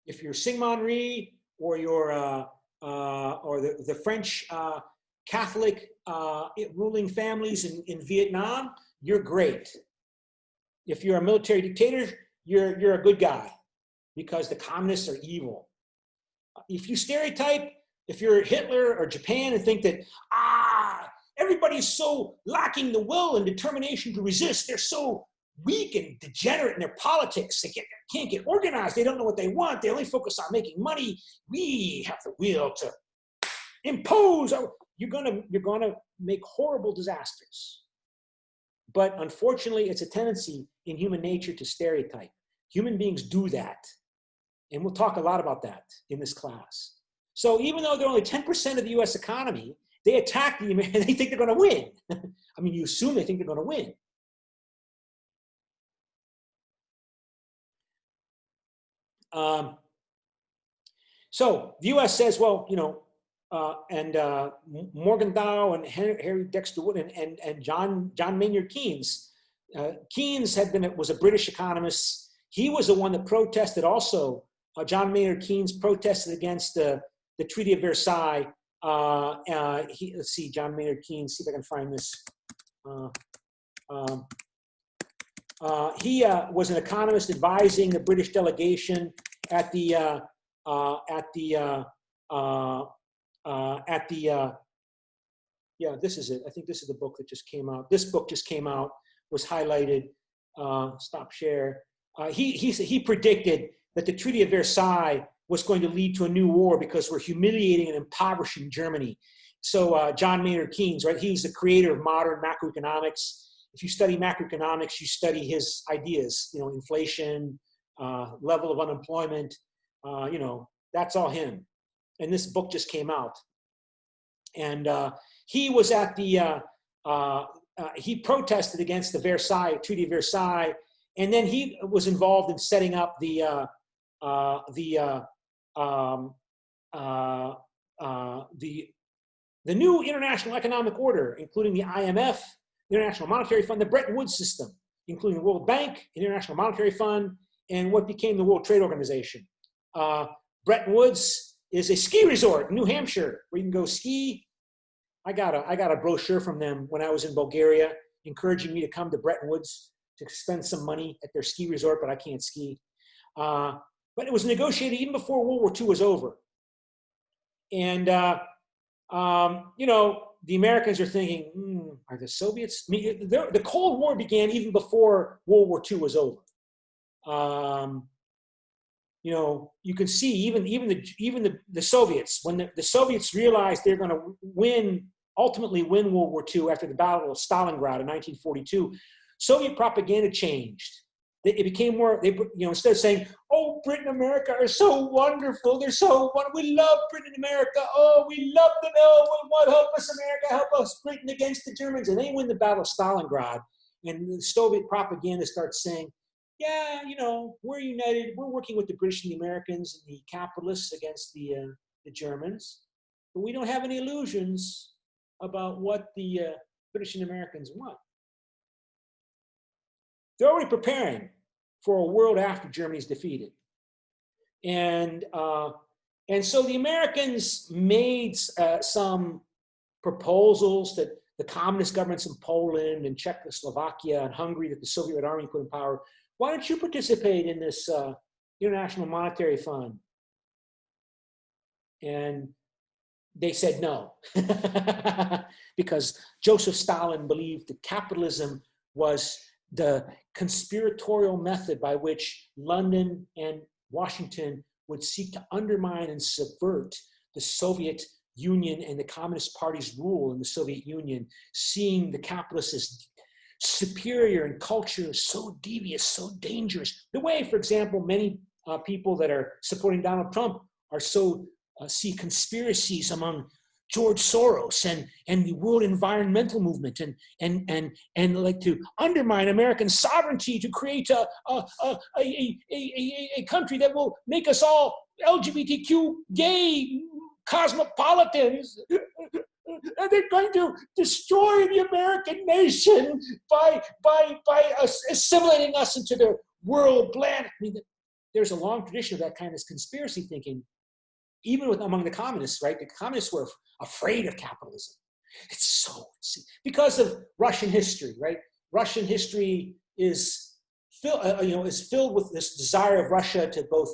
If you're Syngman Rhee or you're or the French Catholic ruling families in Vietnam, you're great. If you're a military dictator, you're a good guy. because the communists are evil. If you stereotype, if you're Hitler or Japan and think that, everybody's so lacking the will and determination to resist, they're so weak and degenerate in their politics, they can't get organized, they don't know what they want, they only focus on making money, we have the will to impose, you're gonna make horrible disasters. But unfortunately, it's a tendency in human nature to stereotype. Human beings do that. And we'll talk a lot about that in this class. So even though they're only 10% of the US economy, they attack the Americans, they think they're gonna win. I mean, you assume they think they're gonna win. So the US says, well, you know, Morgenthau and Harry Dexter Wood and John Maynard Keynes. Keynes was a British economist. He was the one that protested also. John Maynard Keynes protested against the Treaty of Versailles. Let's see, John Maynard Keynes, see if I can find this. He was an economist advising the British delegation at the yeah, this is it. I think this is the book that just came out. This book just came out, was highlighted. Stop share. He predicted that the Treaty of Versailles was going to lead to a new war because we're humiliating and impoverishing Germany. So John Maynard Keynes, right? He's the creator of modern macroeconomics. If you study macroeconomics, you study his ideas. You know, inflation, level of unemployment. You know, that's all him. And this book just came out. And he was at the, he protested against the Treaty of Versailles, and then he was involved in setting up the new international economic order, including the IMF, International Monetary Fund, the Bretton Woods system, including the World Bank, International Monetary Fund, and what became the World Trade Organization. Bretton Woods is a ski resort in New Hampshire where you can go ski. I got a brochure from them when I was in Bulgaria, encouraging me to come to Bretton Woods to spend some money at their ski resort, but I can't ski. But it was negotiated even before World War II was over. And, you know, the Americans are thinking, are the Soviets? I mean, the Cold War began even before World War II was over. You know, you can see even the Soviets, when the Soviets realized they're going to ultimately win World War II after the Battle of Stalingrad in 1942, Soviet propaganda changed. It became more, you know, instead of saying, oh, Britain and America are so wonderful, we love Britain and America, oh, we love them, oh, help us America, help us Britain against the Germans, and they win the Battle of Stalingrad, and the Soviet propaganda starts saying, yeah, you know, we're united, we're working with the British and the Americans and the capitalists against the Germans, but we don't have any illusions about what the British and Americans want. They're already preparing for a world after Germany's defeated. And so the Americans made some proposals that the communist governments in Poland and Czechoslovakia and Hungary that the Soviet army put in power, why don't you participate in this International Monetary Fund? And they said no, because Joseph Stalin believed that capitalism was the conspiratorial method by which London and Washington would seek to undermine and subvert the Soviet Union and the Communist Party's rule in the Soviet Union, seeing the capitalists as superior in culture, so devious, so dangerous. The way, for example, many people that are supporting Donald Trump are see conspiracies among George Soros and the World Environmental Movement and like to undermine American sovereignty to create a country that will make us all LGBTQ gay cosmopolitans. And they're going to destroy the American nation by assimilating us into the world plan. I mean, there's a long tradition of that kind of conspiracy thinking, even among the communists, right? The communists were afraid of capitalism. It's because of Russian history, right? Russian history is is filled with this desire of Russia to both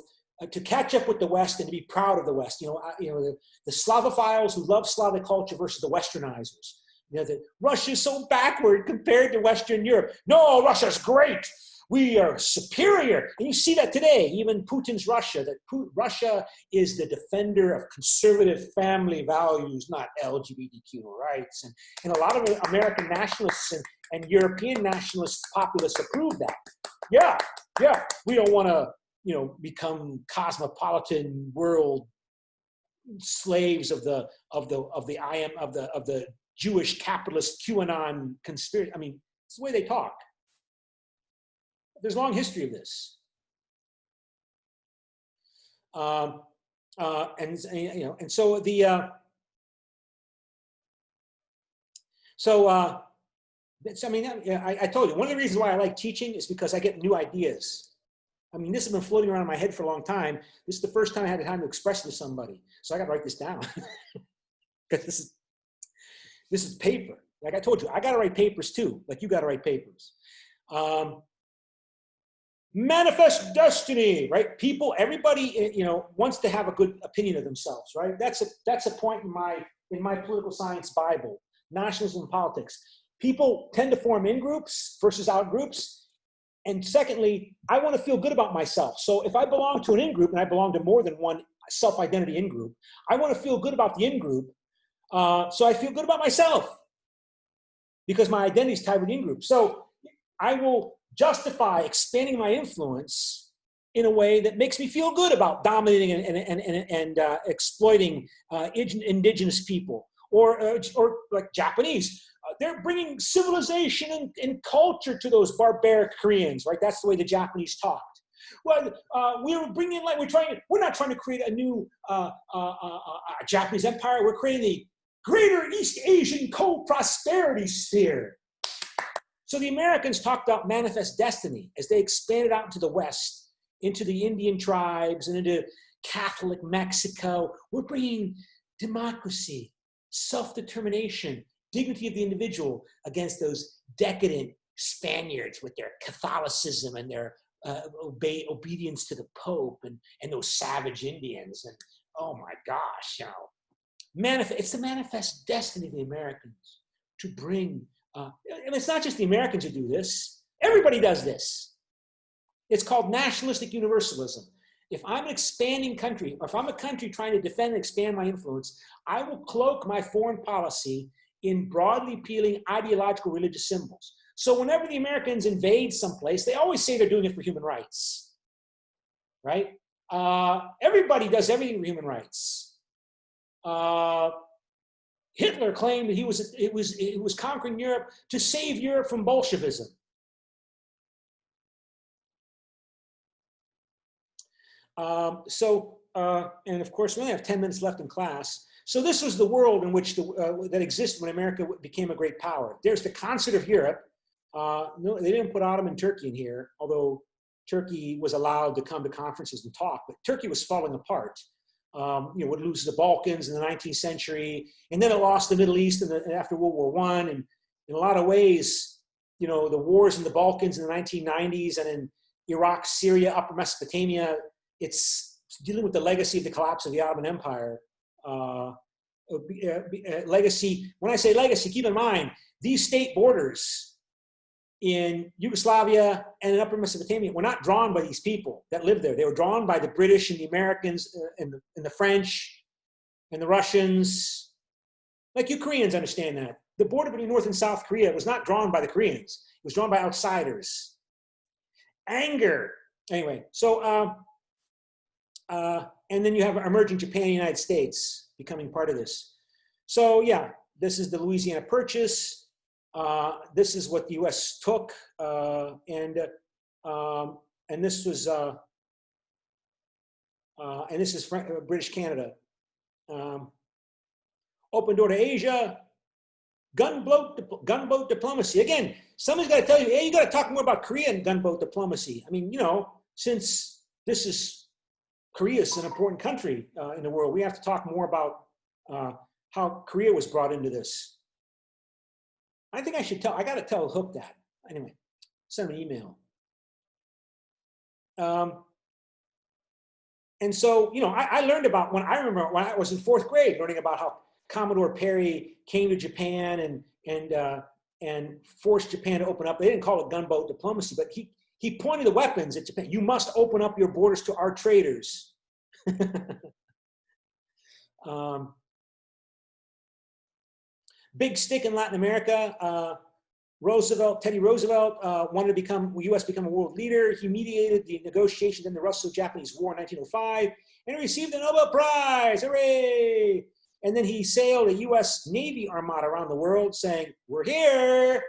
to catch up with the West and to be proud of the West. The Slavophiles who love Slavic culture versus the Westernizers. That Russia is so backward compared to Western Europe. No, Russia's great. We are superior. And you see that today, even Putin's Russia, that Russia is the defender of conservative family values, not LGBTQ rights. And a lot of American nationalists and European nationalist populists approve that. Yeah, we don't want to, become cosmopolitan world slaves of the Jewish capitalist QAnon conspiracy. I mean, it's the way they talk. There's a long history of this. And so the I told you, one of the reasons why I like teaching is because I get new ideas. I mean, this has been floating around in my head for a long time. This is the first time I had the time to express it to somebody. So I got to write this down. Because this is paper. Like I told you, I got to write papers too, like you got to write papers. Manifest destiny, right? People, everybody, wants to have a good opinion of themselves, right? That's a point in my political science Bible, nationalism and politics. People tend to form in groups versus out groups. And secondly, I want to feel good about myself. So if I belong to an in group, and I belong to more than one self-identity in group, I want to feel good about the in group. So I feel good about myself because my identity is tied with the in group. So I will justify expanding my influence in a way that makes me feel good about dominating and exploiting indigenous people or like Japanese. They're bringing civilization and culture to those barbaric Koreans, right? That's the way the Japanese talked. Well, we're not trying to create a new Japanese empire. We're creating the Greater East Asian Co-Prosperity Sphere. So the Americans talked about manifest destiny as they expanded out into the West, into the Indian tribes and into Catholic Mexico. We're bringing democracy, self-determination, dignity of the individual against those decadent Spaniards with their Catholicism and their obedience to the Pope and those savage Indians. And oh my gosh, it's the manifest destiny of the Americans to bring, it's not just the Americans who do this, everybody does this. It's called nationalistic universalism. If I'm an expanding country, or if I'm a country trying to defend and expand my influence, I will cloak my foreign policy in broadly appealing ideological religious symbols. So whenever the Americans invade someplace, they always say they're doing it for human rights, right? Everybody does everything for human rights. Hitler claimed that he was conquering Europe to save Europe from Bolshevism. And of course, we only have 10 minutes left in class. So this was the world in which that existed when America became a great power. There's the concert of Europe. No, they didn't put Ottoman Turkey in here, although Turkey was allowed to come to conferences and talk, but Turkey was falling apart. Would lose the Balkans in the 19th century, and then it lost the Middle East after World War I. And in a lot of ways, the wars in the Balkans in the 1990s and in Iraq, Syria, Upper Mesopotamia, it's dealing with the legacy of the collapse of the Ottoman Empire. Legacy, when I say legacy, keep in mind, these state borders in Yugoslavia and in Upper Mesopotamia were not drawn by these people that lived there. They were drawn by the British and the Americans and the French and the Russians. Like you Koreans understand that. The border between North and South Korea was not drawn by the Koreans. It was drawn by outsiders. Anger. Anyway, so, and then you have emerging Japan and the United States becoming part of this. So yeah, this is the Louisiana Purchase. This is what the U.S. took, and this was, and this is British Canada. Open door to Asia, gunboat diplomacy. Again, somebody's got to tell you, hey, you got to talk more about Korea and gunboat diplomacy. I mean, since Korea is an important country in the world, we have to talk more about how Korea was brought into this. I think I got to tell Hook that. Anyway, send an email. And so, you know, I learned about I remember when I was in 4th grade, learning about how Commodore Perry came to Japan and forced Japan to open up. They didn't call it gunboat diplomacy, but he pointed the weapons at Japan. You must open up your borders to our traders. Big stick in Latin America. Teddy Roosevelt wanted to become U.S. become a world leader. He mediated the negotiations in the Russo-Japanese War in 1905 and received the Nobel Prize. Hooray! And then he sailed a U.S. Navy armada around the world saying, "We're here."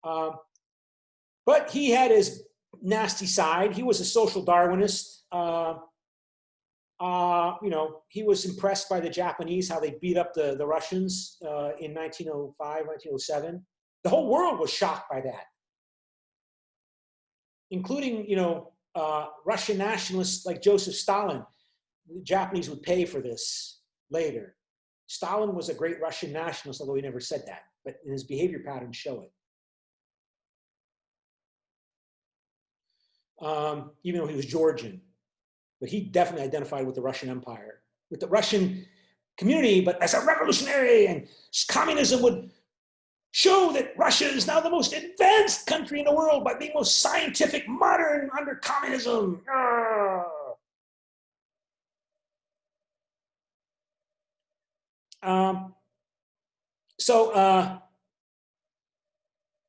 But he had his nasty side. He was a social Darwinist. You know, he was impressed by the Japanese, how they beat up the Russians in 1905, 1907. The whole world was shocked by that, including, you know, Russian nationalists like Joseph Stalin. The Japanese would pay for this later. Stalin was a great Russian nationalist, although he never said that, but his behavior patterns show it. Even though he was Georgian, but he definitely identified with the Russian Empire, with the Russian community, but as a revolutionary, and communism would show that Russia is now the most advanced country in the world by being most scientific, modern under communism.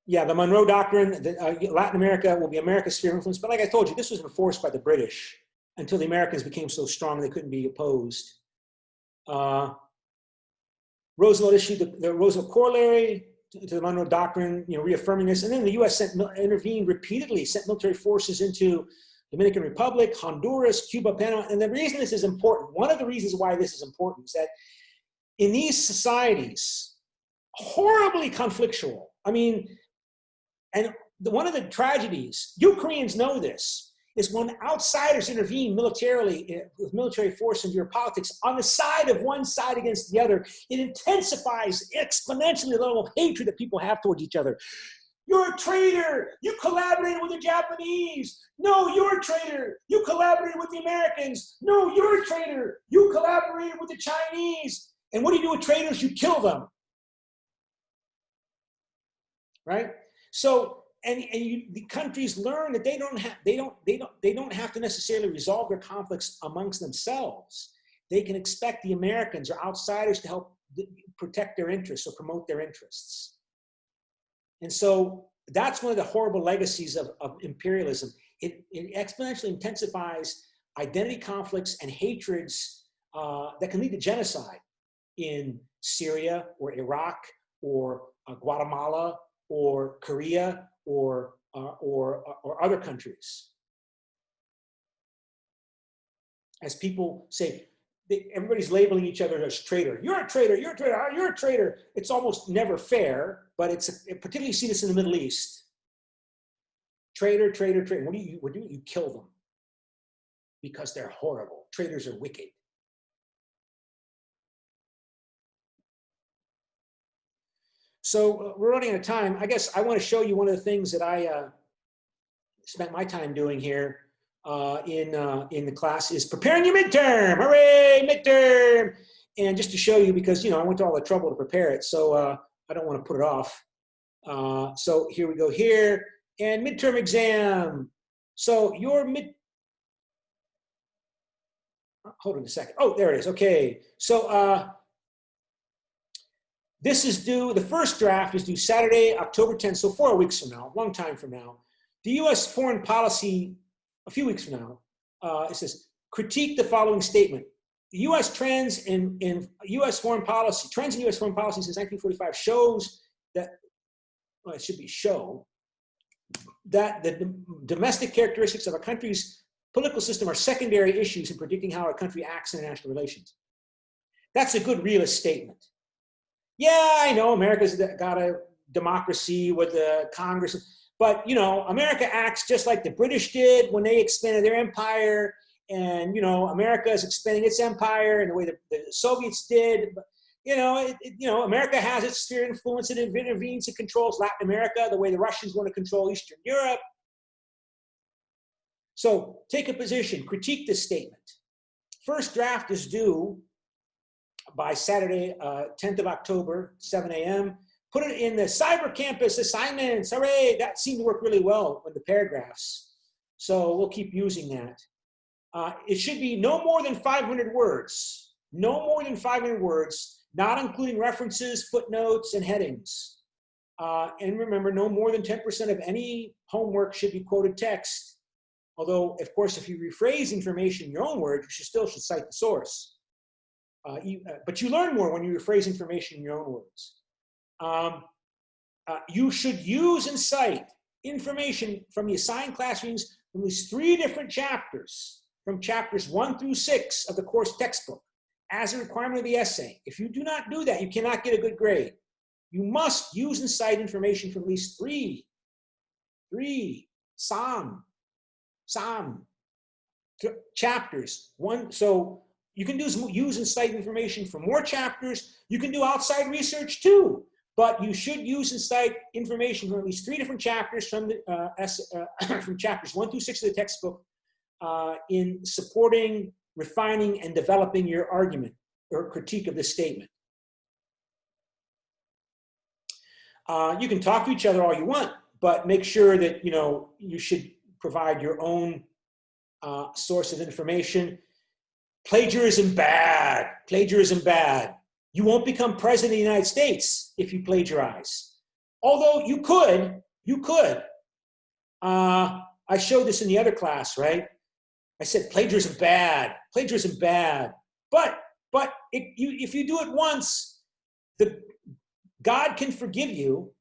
Yeah, the Monroe Doctrine, Latin America will be America's sphere of influence. But like I told you, this was enforced by the British until the Americans became so strong they couldn't be opposed. Roosevelt issued the Roosevelt Corollary to the Monroe Doctrine, you know, reaffirming this. And then the U.S. intervened repeatedly, sent military forces into Dominican Republic, Honduras, Cuba, Panama. And the reason this is important, one of the reasons why this is important is that in these societies, horribly conflictual, I mean, and one of the tragedies, you Koreans know this, is when outsiders intervene militarily with military force into your politics on the side of one side against the other, it intensifies exponentially the level of hatred that people have towards each other. You're a traitor. You collaborated with the Japanese. No, you're a traitor. You collaborated with the Americans. No, you're a traitor. You collaborated with the Chinese. And what do you do with traitors? You kill them. Right? So, the countries learn that they don't have to necessarily resolve their conflicts amongst themselves. They can expect the Americans or outsiders to help protect their interests or promote their interests. And so that's one of the horrible legacies of imperialism. It exponentially intensifies identity conflicts and hatreds that can lead to genocide in Syria or Iraq or Guatemala or Korea or other countries. As people say, everybody's labeling each other as traitor. You're a traitor, you're a traitor, you're a traitor. It's almost never fair, but particularly you see this in the Middle East. Traitor, traitor, traitor. What do you? You kill them because they're horrible. Traitors are wicked. So we're running out of time. I guess I want to show you one of the things that I spent my time doing here in the class is preparing your midterm. Hooray, midterm! And just to show you, because I went to all the trouble to prepare it, so I don't want to put it off. So here we go here, and midterm exam. So your hold on a second. Oh, there it is. Okay. So this is due, the first draft is due Saturday, October 10th, so 4 weeks from now, a long time from now. The U.S. foreign policy, a few weeks from now, it says, critique the following statement. The U.S. trends in U.S. foreign policy, since 1945 shows that, well, it should be show, that the domestic characteristics of a country's political system are secondary issues in predicting how a country acts in international relations. That's a good realist statement. Yeah, I know America's got a democracy with the Congress, but America acts just like the British did when they expanded their empire, and America is expanding its empire in the way that the Soviets did. But, America has its sphere of influence. It intervenes and controls Latin America the way the Russians want to control Eastern Europe. So take a position, critique this statement. First draft is due by Saturday, 10th of October, 7 a.m. Put it in the Cyber Campus assignments. Hooray! That seemed to work really well with the paragraphs. So we'll keep using that. It should be no more than 500 words. No more than 500 words, not including references, footnotes, and headings. And remember, no more than 10% of any homework should be quoted text. Although, of course, if you rephrase information in your own words, you still should cite the source. But you learn more when you rephrase information in your own words. You should use and cite information from the assigned class readings from at least 3 different chapters, from chapters 1 through 6 of the course textbook, as a requirement of the essay. If you do not do that, you cannot get a good grade. You must use and cite information from at least three chapters. So you can use and cite information from more chapters. You can do outside research too, but you should use and cite information from at least 3 different chapters from from chapters 1 through 6 of the textbook in supporting, refining, and developing your argument or critique of this statement. You can talk to each other all you want, but make sure that you should provide your own source of information. Plagiarism bad. Plagiarism bad. You won't become president of the United States if you plagiarize. Although you could. I showed this in the other class, right? I said plagiarism bad. Plagiarism bad. But if you do it once, God can forgive you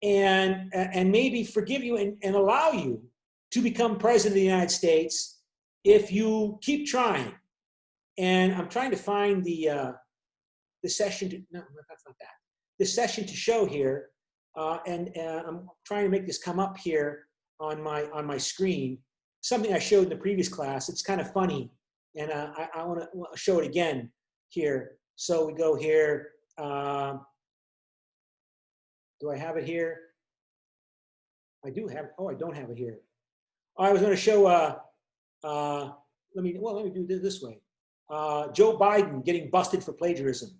and maybe forgive you and allow you to become president of the United States if you keep trying. And I'm trying to find the session to, no, that's not that. The session to show here, and I'm trying to make this come up here on my screen. Something I showed in the previous class. It's kind of funny, and I want to show it again here. So we go here. Do I have it here? I do have. Oh, I don't have it here. I was going to show. Let me do it this way. Joe Biden getting busted for plagiarism.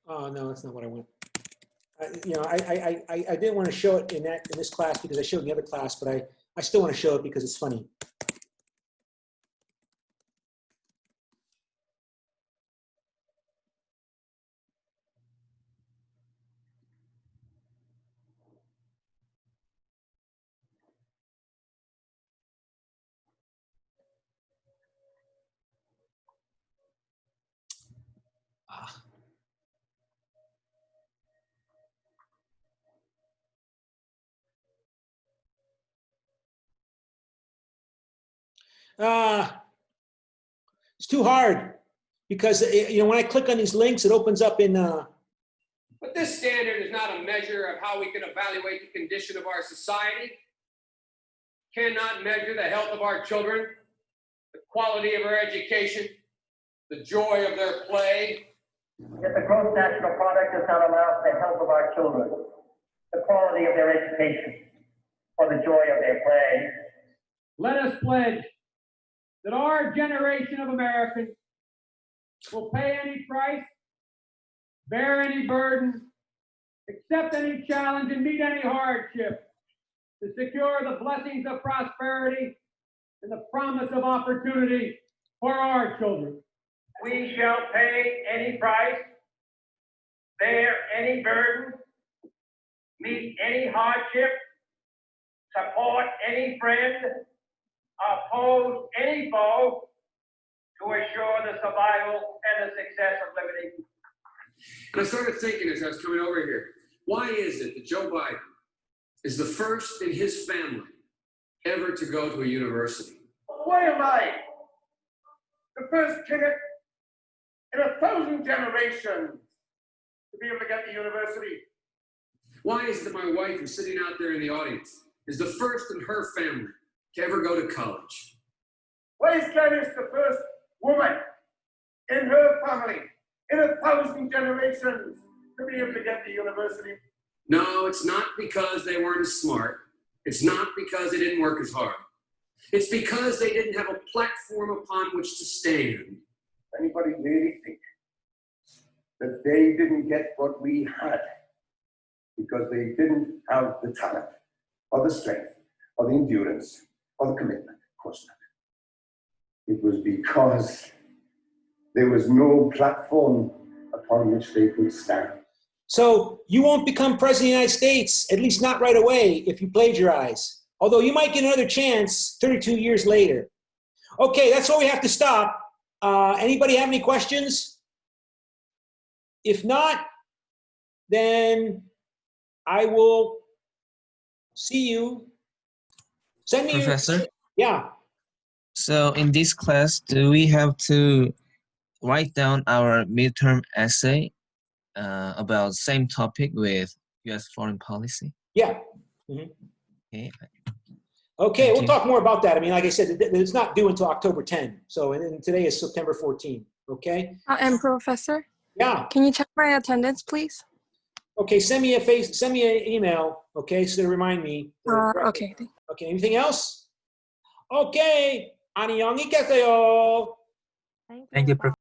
Oh no, that's not what I want. I didn't want to show it in this class because I showed in the other class, but I still want to show it because it's funny. It's too hard because when I click on these links, it opens up in. But this standard is not a measure of how we can evaluate the condition of our society. Cannot measure the health of our children, the quality of our education, the joy of their play. Yet the gross national product does not allow for the health of our children, the quality of their education, or the joy of their play. Let us pledge that our generation of Americans will pay any price, bear any burden, accept any challenge, and meet any hardship to secure the blessings of prosperity and the promise of opportunity for our children. We shall pay any price, bear any burden, meet any hardship, support any friend, oppose any foe to assure the survival and the success of liberty. And I started thinking as I was coming over here, why is it that Joe Biden is the first in his family ever to go to a university? Why am I the first kid in 1,000 generations to be able to get to university? Why is it that my wife, who's sitting out there in the audience, is the first in her family to ever go to college? Why is Gladys the first woman in her family in 1,000 generations to be able to get to university. No, it's not because they weren't as smart. It's not because they didn't work as hard. It's because they didn't have a platform upon which to stand. Anybody really think that they didn't get what we had because they didn't have the talent or the strength or the endurance or the commitment? Of course not. It was because there was no platform upon which they could stand. So you won't become president of the United States, at least not right away, if you plagiarize. Although you might get another chance 32 years later. Okay, that's where we have to stop. Anybody have any questions? If not, then I will see you. Send me Professor, yeah. so in this class, do we have to write down our midterm essay about same topic with U.S. foreign policy? Yeah. Mhm. Okay. Okay, Thank we'll you. talk more about that. I mean, like I said, it's not due until October 10. So, and then today is September 14. Okay? And Professor, Yeah. can you check my attendance, please? Okay, send me an email, okay, so to remind me. Okay. Okay, anything else? Okay. 안녕히 계세요. Thank you, Professor.